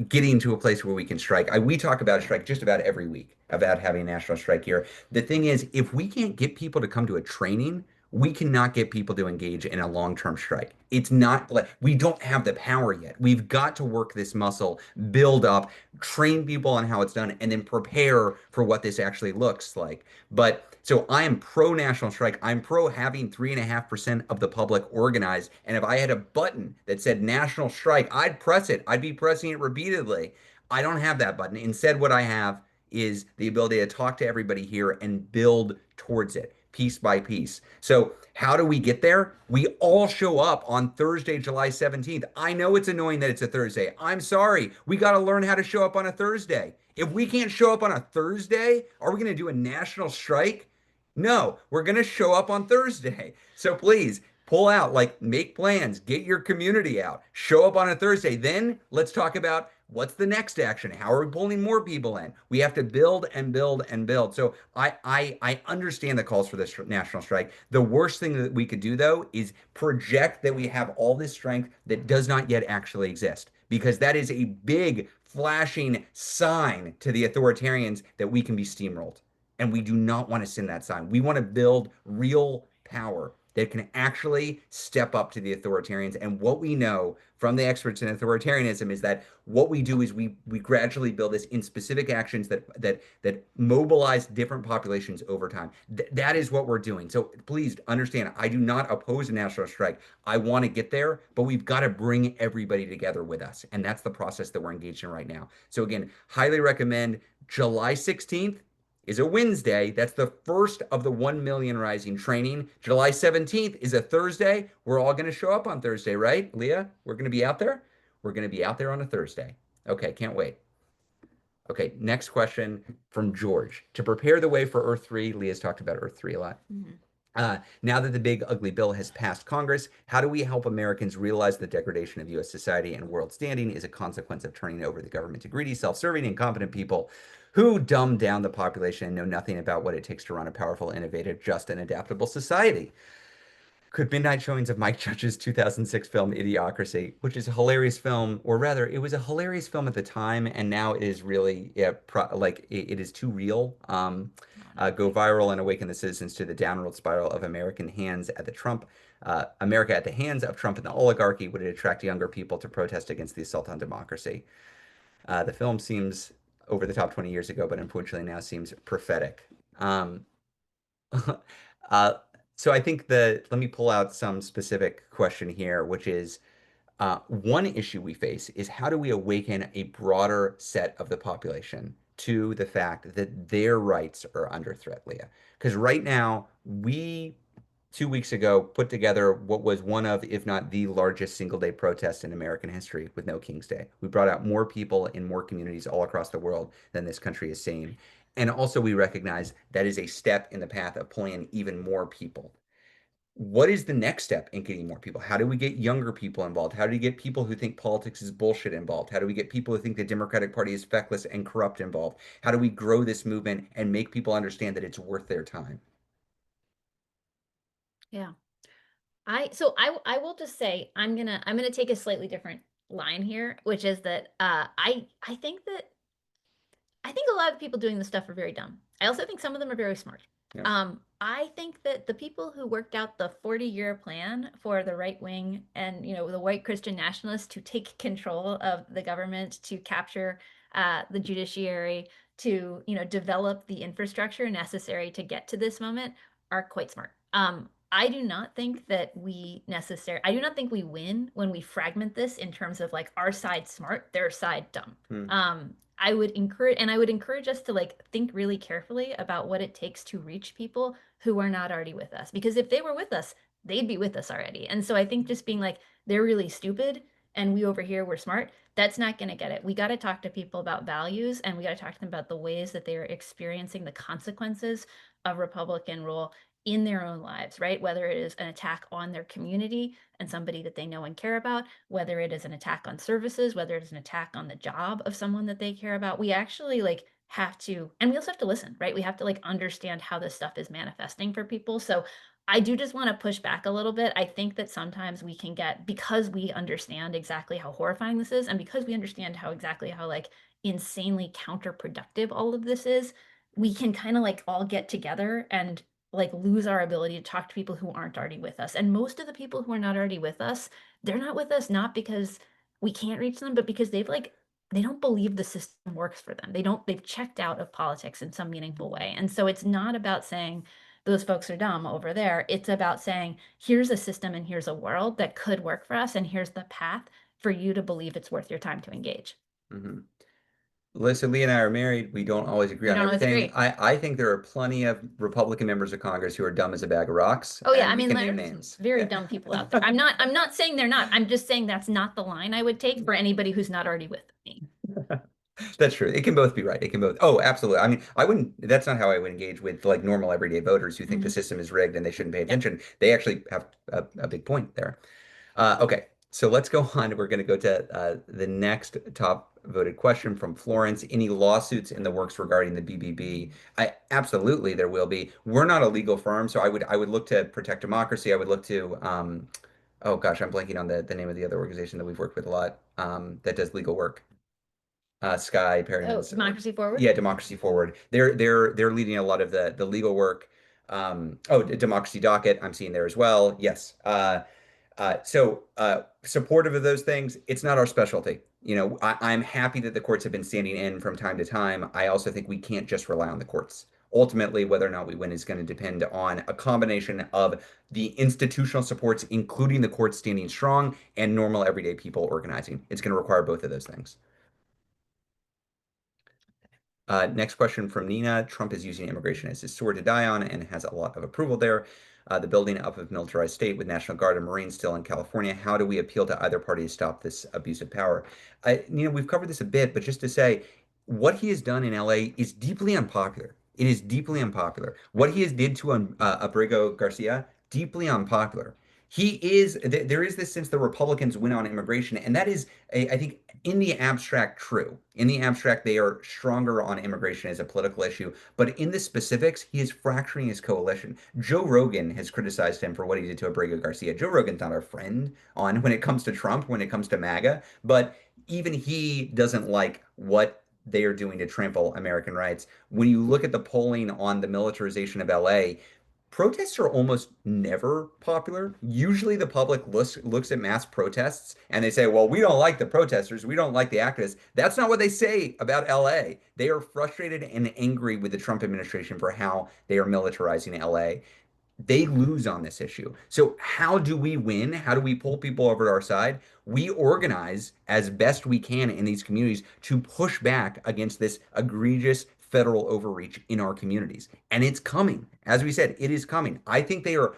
[SPEAKER 1] getting to a place where we can strike. We talk about a strike just about every week about having a national strike here. The thing is, if we can't get people to come to a training, we cannot get people to engage in a long-term strike. It's not like we don't have the power yet. We've got to work this muscle, build up, train people on how it's done, and then prepare for what this actually looks like. But so I am pro national strike. I'm pro having 3.5% of the public organized. And if I had a button that said national strike, I'd press it. I'd be pressing it repeatedly. I don't have that button. Instead, what I have is the ability to talk to everybody here and build towards it piece by piece. So, how do we get there? We all show up on Thursday, July 17th. I know it's annoying that it's a Thursday. I'm sorry. We got to learn how to show up on a Thursday. If we can't show up on a Thursday, are we going to do a national strike? No, we're going to show up on Thursday. So please pull out, like make plans, get your community out, show up on a Thursday. Then let's talk about what's the next action? How are we pulling more people in? We have to build and build and build. So I understand the calls for this national strike. The worst thing that we could do though is project that we have all this strength that does not yet actually exist, because that is a big flashing sign to the authoritarians that we can be steamrolled. And we do not want to send that sign. We want to build real power that can actually step up to the authoritarians. And what we know from the experts in authoritarianism is that what we do is we gradually build this in specific actions that mobilize different populations over time. That is what we're doing. So please understand, I do not oppose a national strike. I want to get there, but we've got to bring everybody together with us. And that's the process that we're engaged in right now. So again, highly recommend July 16th is a Wednesday. That's the first of the 1 million rising training. July 17th is a Thursday. We're all going to show up on Thursday, right, Leah? We're going to be out there? We're going to be out there on a Thursday. Okay, can't wait. Okay, next question from George. To prepare the way for Earth 3, Leah's talked about Earth 3 a lot.
[SPEAKER 2] Mhm.
[SPEAKER 1] Now that the big ugly bill has passed Congress, how do we help Americans realize the degradation of U.S. society and world standing is a consequence of turning over the government to greedy, self-serving, incompetent people who dumb down the population and know nothing about what it takes to run a powerful, innovative, just, and adaptable society? Could midnight showings of Mike Judge's 2006 film Idiocracy, which is a hilarious film, or rather, it was a hilarious film at the time, and now it is really, yeah, it is too real.
[SPEAKER 2] Oh, not
[SPEAKER 1] Go
[SPEAKER 2] quite.
[SPEAKER 1] viral and awaken the citizens to the downward spiral of America at the hands of Trump and the oligarchy. Would it attract younger people to protest against the assault on democracy? The film seems over the top 20 years ago, but unfortunately now seems prophetic. Um, uh, so I think let me pull out some specific question here, which is one issue we face is how do we awaken a broader set of the population to the fact that their rights are under threat, Leah? Because right now, we 2 weeks ago put together what was one of, if not the largest single day protest in American history with No King's Day. We brought out more people in more communities all across the world than this country has seen. And also, we recognize that is a step in the path of pulling in even more people. What is the next step in getting more people? How do we get younger people involved? How do we get people who think politics is bullshit involved? How do we get people who think the Democratic Party is feckless and corrupt involved? How do we grow this movement and make people understand that it's worth their time?
[SPEAKER 2] Yeah. I will just say I'm gonna take a slightly different line here, which is that I think a lot of the people doing this stuff are very dumb. I also think some of them are very smart.
[SPEAKER 1] Yeah.
[SPEAKER 2] I think that the people who worked out the 40-year plan for the right wing and the white Christian nationalists to take control of the government, to capture the judiciary, to develop the infrastructure necessary to get to this moment are quite smart. I do not think that I do not think we win when we fragment this in terms of like our side smart, their side dumb.
[SPEAKER 1] Hmm.
[SPEAKER 2] I would encourage us to like think really carefully about what it takes to reach people who are not already with us. Because if they were with us, they'd be with us already. And so I think just being like, they're really stupid and we over here, we're smart, that's not going to get it. We got to talk to people about values and we got to talk to them about the ways that they are experiencing the consequences of Republican rule in their own lives, right? Whether it is an attack on their community and somebody that they know and care about, whether it is an attack on services, whether it is an attack on the job of someone that they care about. We actually like have to, and we also have to listen, right? We have to like understand how this stuff is manifesting for people. So I do just want to push back a little bit. I think that sometimes we can get, because we understand exactly how horrifying this is, and because we understand how like insanely counterproductive all of this is, we can kind of like all get together and like lose our ability to talk to people who aren't already with us. And most of the people who are not already with us, they're not with us not because we can't reach them, but because they don't believe the system works for them. They've checked out of politics in some meaningful way. And so it's not about saying those folks are dumb over there. It's about saying, here's a system and here's a world that could work for us, and here's the path for you to believe it's worth your time to engage.
[SPEAKER 1] Hmm. Listen, Lee and I are married. We don't always agree
[SPEAKER 2] We
[SPEAKER 1] on
[SPEAKER 2] don't always
[SPEAKER 1] everything.
[SPEAKER 2] agree.
[SPEAKER 1] I think there are plenty of Republican members of Congress who are dumb as a bag of rocks,
[SPEAKER 2] Oh yeah,
[SPEAKER 1] and
[SPEAKER 2] I
[SPEAKER 1] we
[SPEAKER 2] mean
[SPEAKER 1] can name
[SPEAKER 2] there's some
[SPEAKER 1] names.
[SPEAKER 2] very
[SPEAKER 1] Yeah.
[SPEAKER 2] dumb people out there. I'm not saying they're not. I'm just saying that's not the line I would take for anybody who's not already with me.
[SPEAKER 1] That's true. It can both be right. It can both. Oh, absolutely. I mean, I wouldn't, that's not how I would engage with like normal everyday voters who think the
[SPEAKER 2] Hmm.
[SPEAKER 1] system is rigged and they shouldn't pay
[SPEAKER 2] Yep.
[SPEAKER 1] attention. They actually have a big point there. Okay, so let's go on. We're going to go to the next top voted question from Florence. Any lawsuits in the works regarding the BBB? Absolutely, there will be. We're not a legal firm, so I would look to protect democracy. I would look to oh gosh, I'm blanking on the name of the other organization that we've worked with a lot that does legal work. Sky
[SPEAKER 2] Oh,
[SPEAKER 1] Perryman's,
[SPEAKER 2] Democracy Forward.
[SPEAKER 1] yeah, Democracy Forward. They're leading a lot of the legal work. Oh, Democracy Docket, I'm seeing there as well. Yes. Supportive of those things. It's not our specialty. I'm happy that the courts have been standing in from time to time. I also think we can't just rely on the courts. Ultimately, whether or not we win is going to depend on a combination of the institutional supports, including the courts standing strong, and normal everyday people organizing. It's going to require both of those things. Next question from Nina. Trump is using immigration as his sword to die on and has a lot of approval there. The building up of militarized state with National Guard and Marines still in California. How do we appeal to either party to stop this abuse of power? We've covered this a bit, but just to say, what he has done in LA is deeply unpopular. It is deeply unpopular. What he has did to Abrego Garcia, deeply unpopular. There is this sense the Republicans win on immigration, and that is, I think, in the abstract, true. In the abstract, they are stronger on immigration as a political issue. But in the specifics, he is fracturing his coalition. Joe Rogan has criticized him for what he did to Abrego Garcia. Joe Rogan's not our friend on when it comes to Trump, when it comes to MAGA, but even he doesn't like what they are doing to trample American rights. When you look at the polling on the militarization of LA, protests are almost never popular. Usually the public looks at mass protests and they say, well, we don't like the protesters. We don't like the activists. That's not what they say about LA. They are frustrated and angry with the Trump administration for how they are militarizing LA. They lose on this issue. So how do we win? How do we pull people over to our side? We organize as best we can in these communities to push back against this egregious federal overreach in our communities. And it's coming. As we said, it is coming. I think they're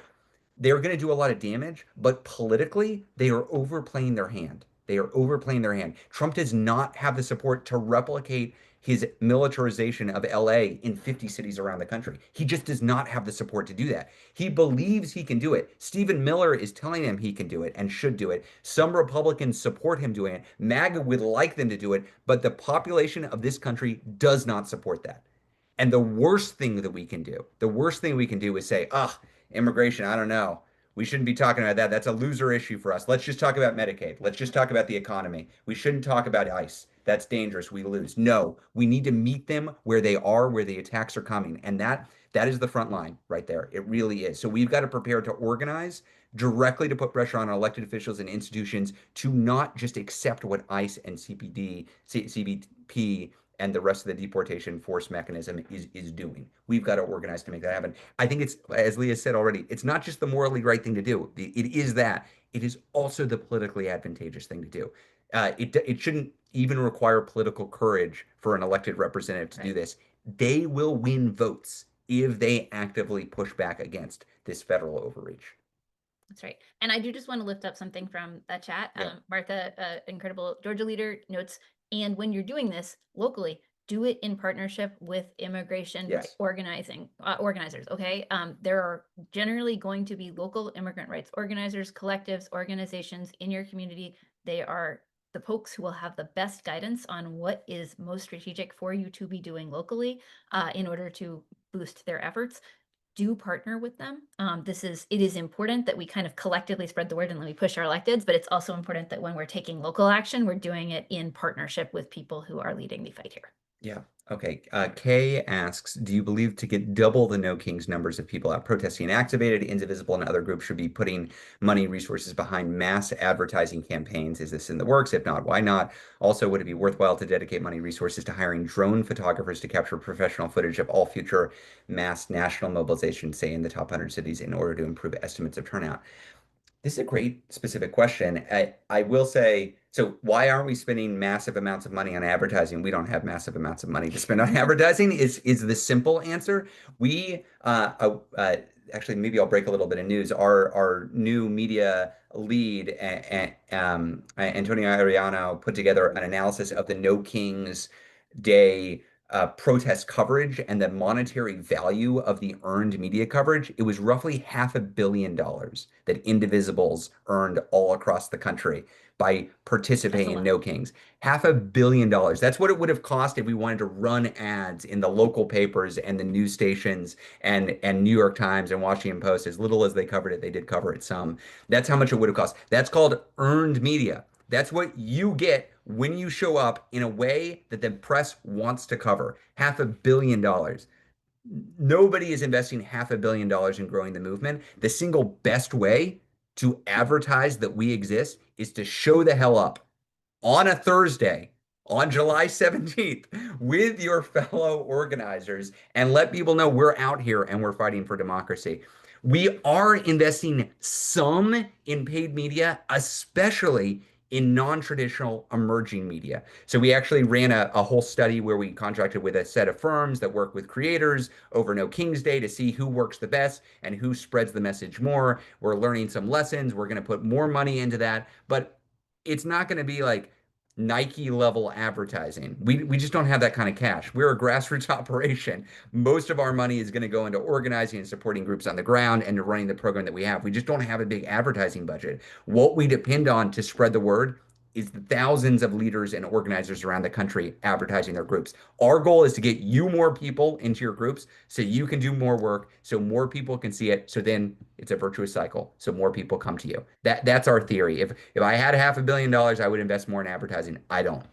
[SPEAKER 1] going to do a lot of damage, but politically, they are overplaying their hand. They are overplaying their hand. Trump does not have the support to replicate his militarization of LA in 50 cities around the country. He just does not have the support to do that. He believes he can do it. Stephen Miller is telling him he can do it and should do it. Some Republicans support him doing it. MAGA would like them to do it, but the population of this country does not support that. And the worst thing that we can do, the worst thing we can do is say, ugh, immigration, I don't know. We shouldn't be talking about that. That's a loser issue for us. Let's just talk about Medicaid. Let's just talk about the economy. We shouldn't talk about ICE. That's dangerous. We lose. No, we need to meet them where they are, where the attacks are coming. And that is the front line right there. It really is. So we've got to prepare to organize directly to put pressure on elected officials and institutions to not just accept what ICE and CBP and the rest of the deportation force mechanism is doing. We've got to organize to make that happen. I think it's, as Leah said already, it's not just the morally right thing to do. It is that. It is also the politically advantageous thing to do. It shouldn't even require political courage for an elected representative to do
[SPEAKER 2] Right.
[SPEAKER 1] this. They will win votes if they actively push back against this federal overreach.
[SPEAKER 2] That's right. And I do just want to lift up something from a chat.
[SPEAKER 1] Yeah.
[SPEAKER 2] Martha, incredible Georgia leader, notes, and when you're doing this locally, do it in partnership with immigration
[SPEAKER 1] Yes.
[SPEAKER 2] organizers. Okay. There are generally going to be local immigrant rights organizers, collectives, organizations in your community. They are the folks who will have the best guidance on what is most strategic for you to be doing locally in order to boost their efforts. Do partner with them. It is important that we kind of collectively spread the word and then we push our electeds, but it's also important that when we're taking local action, we're doing it in partnership with people who are leading the fight here.
[SPEAKER 1] Yeah. Okay. Kay asks, do you believe to get double the No Kings numbers of people out protesting and activated, Indivisible and other groups should be putting money resources behind mass advertising campaigns? Is this in the works? If not, why not? Also, would it be worthwhile to dedicate money resources to hiring drone photographers to capture professional footage of all future mass national mobilizations, say in the top 100 cities, in order to improve estimates of turnout? This is a great specific question. I will say, so why aren't we spending massive amounts of money on advertising? We don't have massive amounts of money to spend on advertising is the simple answer. We actually maybe I'll break a little bit of news. Our new media lead, Antonio Ariano, put together an analysis of the No Kings Day protest coverage and the monetary value of the earned media coverage. It was roughly $500 million that Indivisibles earned all across the country by
[SPEAKER 2] That's a
[SPEAKER 1] participating in
[SPEAKER 2] lot.
[SPEAKER 1] No Kings. $500 million. That's what it would have cost if we wanted to run ads in the local papers and the news stations and New York Times and Washington Post. As little as they covered it, they did cover it some. That's how much it would have cost. That's called earned media. That's what you get when you show up in a way that the press wants to cover. $500 million. Nobody is investing $500 million in growing the movement. The single best way to advertise that we exist is to show the hell up on a Thursday, on July 17th, with your fellow organizers and let people know we're out here and we're fighting for democracy. We are investing some in paid media, especially in non-traditional emerging media. So we actually ran a whole study where we contracted with a set of firms that work with creators over No King's Day to see who works the best and who spreads the message more. We're learning some lessons. We're going to put more money into that, but it's not going to be like Nike level advertising. We just don't have that kind of cash. We're a grassroots operation. Most of our money is going to go into organizing and supporting groups on the ground and to running the program that we have. We just don't have a big advertising budget. What we depend on to spread the word is the thousands of leaders and organizers around the country advertising their groups. Our goal is to get you more people into your groups so you can do more work, so more people can see it. So then it's a virtuous cycle. So more people come to you. That's our theory. If I had $500 million, I would invest more in advertising. I don't.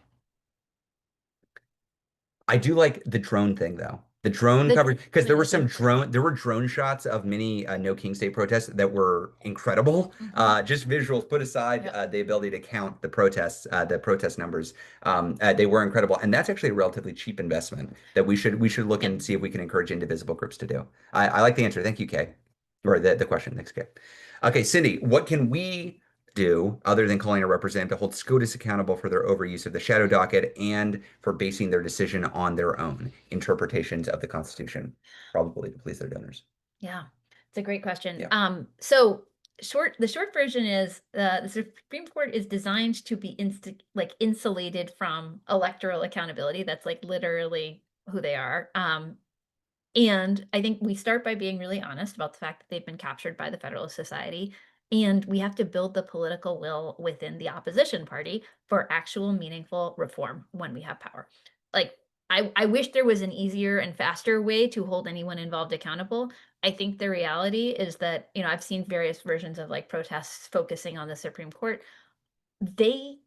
[SPEAKER 1] I do like the drone thing though. The drone
[SPEAKER 2] The
[SPEAKER 1] coverage, because
[SPEAKER 2] really good.
[SPEAKER 1] there were drone shots of many No King State protests that were incredible.
[SPEAKER 2] Mhm.
[SPEAKER 1] Just visuals put aside
[SPEAKER 2] Yep.
[SPEAKER 1] the ability to count the protest numbers. They were incredible, and that's actually a relatively cheap investment that we should look
[SPEAKER 2] Yep.
[SPEAKER 1] and see if we can encourage indivisible groups to do. I like the answer. Thank you, Kay, or the question. Thanks, Kay. Okay, Cindy, what can we do other than calling a representative to hold SCOTUS accountable for their overuse of the shadow docket and for basing their decision on their own interpretations of the Constitution, probably to please their donors?
[SPEAKER 2] Yeah, it's a great question.
[SPEAKER 1] Yeah.
[SPEAKER 2] So the short version is the Supreme Court is designed to be insulated from electoral accountability. That's like literally who they are. And I think we start by being really honest about the fact that they've been captured by the Federalist Society. And we have to build the political will within the opposition party for actual meaningful reform when we have power. Like, I wish there was an easier and faster way to hold anyone involved accountable. I think the reality is that, I've seen various versions of like protests focusing on the Supreme Court. They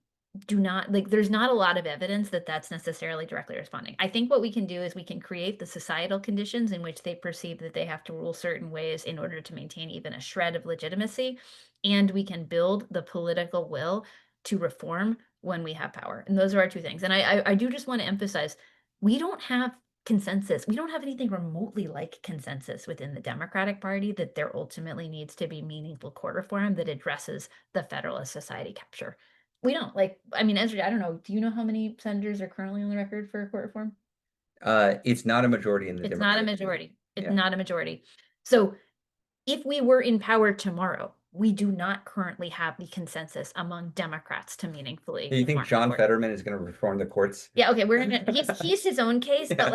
[SPEAKER 2] do not like there's not a lot of evidence that that's necessarily directly responding. I think what we can do is we can create the societal conditions in which they perceive that they have to rule certain ways in order to maintain even a shred of legitimacy, and we can build the political will to reform when we have power. And those are our two things. And I do just want to emphasize, we don't have consensus. We don't have anything remotely like consensus within the Democratic Party that there ultimately needs to be meaningful court reform that addresses the Federalist Society capture. We don't like, I mean, Ezra, I don't know. Do you know how many senators are currently on the record for court reform?
[SPEAKER 1] It's not a majority in the
[SPEAKER 2] It's not a
[SPEAKER 1] Democratic Party.
[SPEAKER 2] majority. It's
[SPEAKER 1] Yeah.
[SPEAKER 2] not a majority. So if we were in power tomorrow, we do not currently have the consensus among Democrats to meaningfully
[SPEAKER 1] Do you think
[SPEAKER 2] reform the
[SPEAKER 1] John
[SPEAKER 2] court.
[SPEAKER 1] Fetterman is going to reform the courts?
[SPEAKER 2] Yeah, okay, we're gonna he's his own case, but
[SPEAKER 1] Yeah.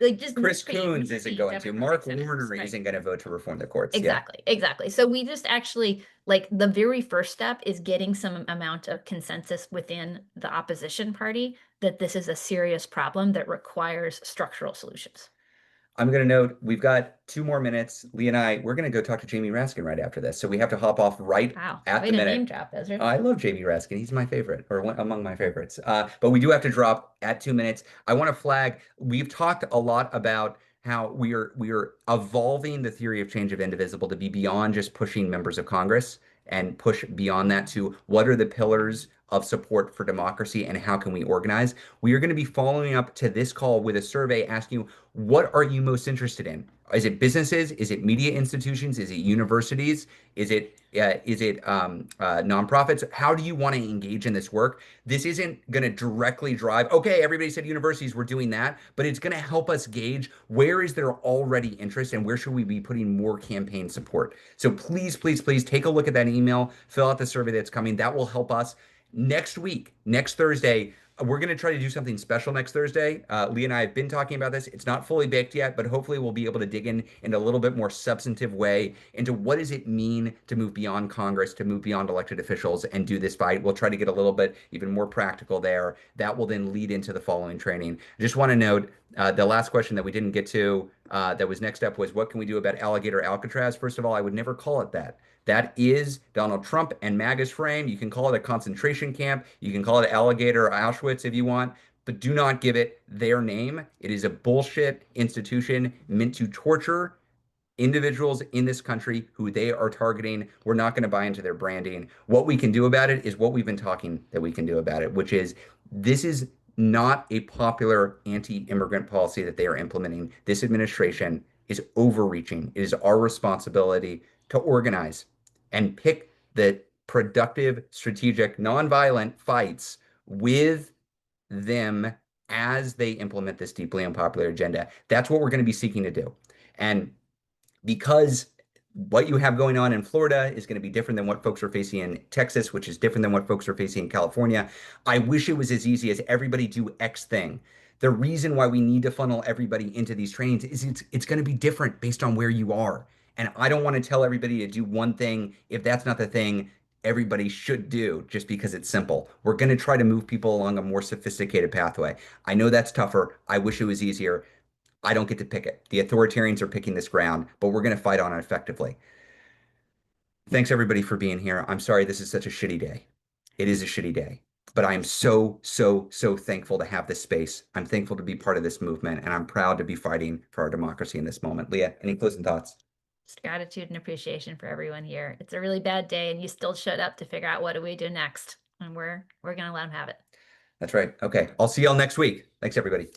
[SPEAKER 2] like just
[SPEAKER 1] Chris
[SPEAKER 2] we
[SPEAKER 1] Coons
[SPEAKER 2] need
[SPEAKER 1] isn't
[SPEAKER 2] the
[SPEAKER 1] going to.
[SPEAKER 2] Democratic
[SPEAKER 1] Mark
[SPEAKER 2] senators,
[SPEAKER 1] Warner
[SPEAKER 2] right?
[SPEAKER 1] isn't going to vote to reform the courts. Yeah.
[SPEAKER 2] Exactly, exactly. So we just actually like the very first step is getting some amount of consensus within the opposition party that this is a serious problem that requires structural solutions.
[SPEAKER 1] I'm going to note we've got 2 more minutes. Lee and we're going to go talk to Jamie Raskin right after this. So we have to hop off right
[SPEAKER 2] Wow,
[SPEAKER 1] at
[SPEAKER 2] way
[SPEAKER 1] the
[SPEAKER 2] to name
[SPEAKER 1] minute.
[SPEAKER 2] drop, Ezra.
[SPEAKER 1] I love Jamie Raskin. He's my favorite, or one, among my favorites. But we do have to drop at 2 minutes. I want to flag, we've talked a lot about how we are evolving the theory of change of Indivisible to be beyond just pushing members of Congress and push beyond that to what are the pillars of support for democracy and how can we organize. We are going to be following up to this call with a survey asking you, what are you most interested in? Is it businesses? Is it media institutions? Is it universities? Is it nonprofits? How do you want to engage in this work? This isn't going to directly drive, okay, everybody said universities, we're doing that, but it's going to help us gauge where is there already interest and where should we be putting more campaign support. So please, please, please take a look at that email, fill out the survey that's coming. That will help us next week, next Thursday. We're going to try to do something special next Thursday. Lee and I have been talking about this. It's not fully baked yet, but hopefully we'll be able to dig in a little bit more substantive way into what does it mean to move beyond Congress, to move beyond elected officials and do this fight. We'll try to get a little bit even more practical there. That will then lead into the following training. I just want to note the last question that we didn't get to that was next up was what can we do about alligator Alcatraz? First of all, I would never call it that. That is Donald Trump and MAGA's frame. You can call it a concentration camp. You can call it alligator or Auschwitz if you want, but do not give it their name. It is a bullshit institution meant to torture individuals in this country who they are targeting. We're not going to buy into their branding. What we can do about it is what we've been talking that we can do about it, which is this is not a popular anti-immigrant policy that they are implementing. This administration is overreaching. It is our responsibility to organize and pick the productive, strategic, nonviolent fights with them as they implement this deeply unpopular agenda. That's what we're going to be seeking to do. And because what you have going on in Florida is going to be different than what folks are facing in Texas, which is different than what folks are facing in California. I wish it was as easy as everybody do X thing. The reason why we need to funnel everybody into these trainings is it's going to be different based on where you are. And I don't want to tell everybody to do one thing if that's not the thing everybody should do just because it's simple. We're going to try to move people along a more sophisticated pathway. I know that's tougher. I wish it was easier. I don't get to pick it. The authoritarians are picking this ground, but we're going to fight on it effectively. Thanks everybody for being here. I'm sorry this is such a shitty day. It is a shitty day, but I am so, so, so thankful to have this space. I'm thankful to be part of this movement, and I'm proud to be fighting for our democracy in this moment. Leah, any closing thoughts?
[SPEAKER 2] Just gratitude and appreciation for everyone here. It's a really bad day, and you still showed up to figure out what do we do next, and we're gonna let them have it.
[SPEAKER 1] That's right. Okay. I'll see y'all next week. Thanks, everybody.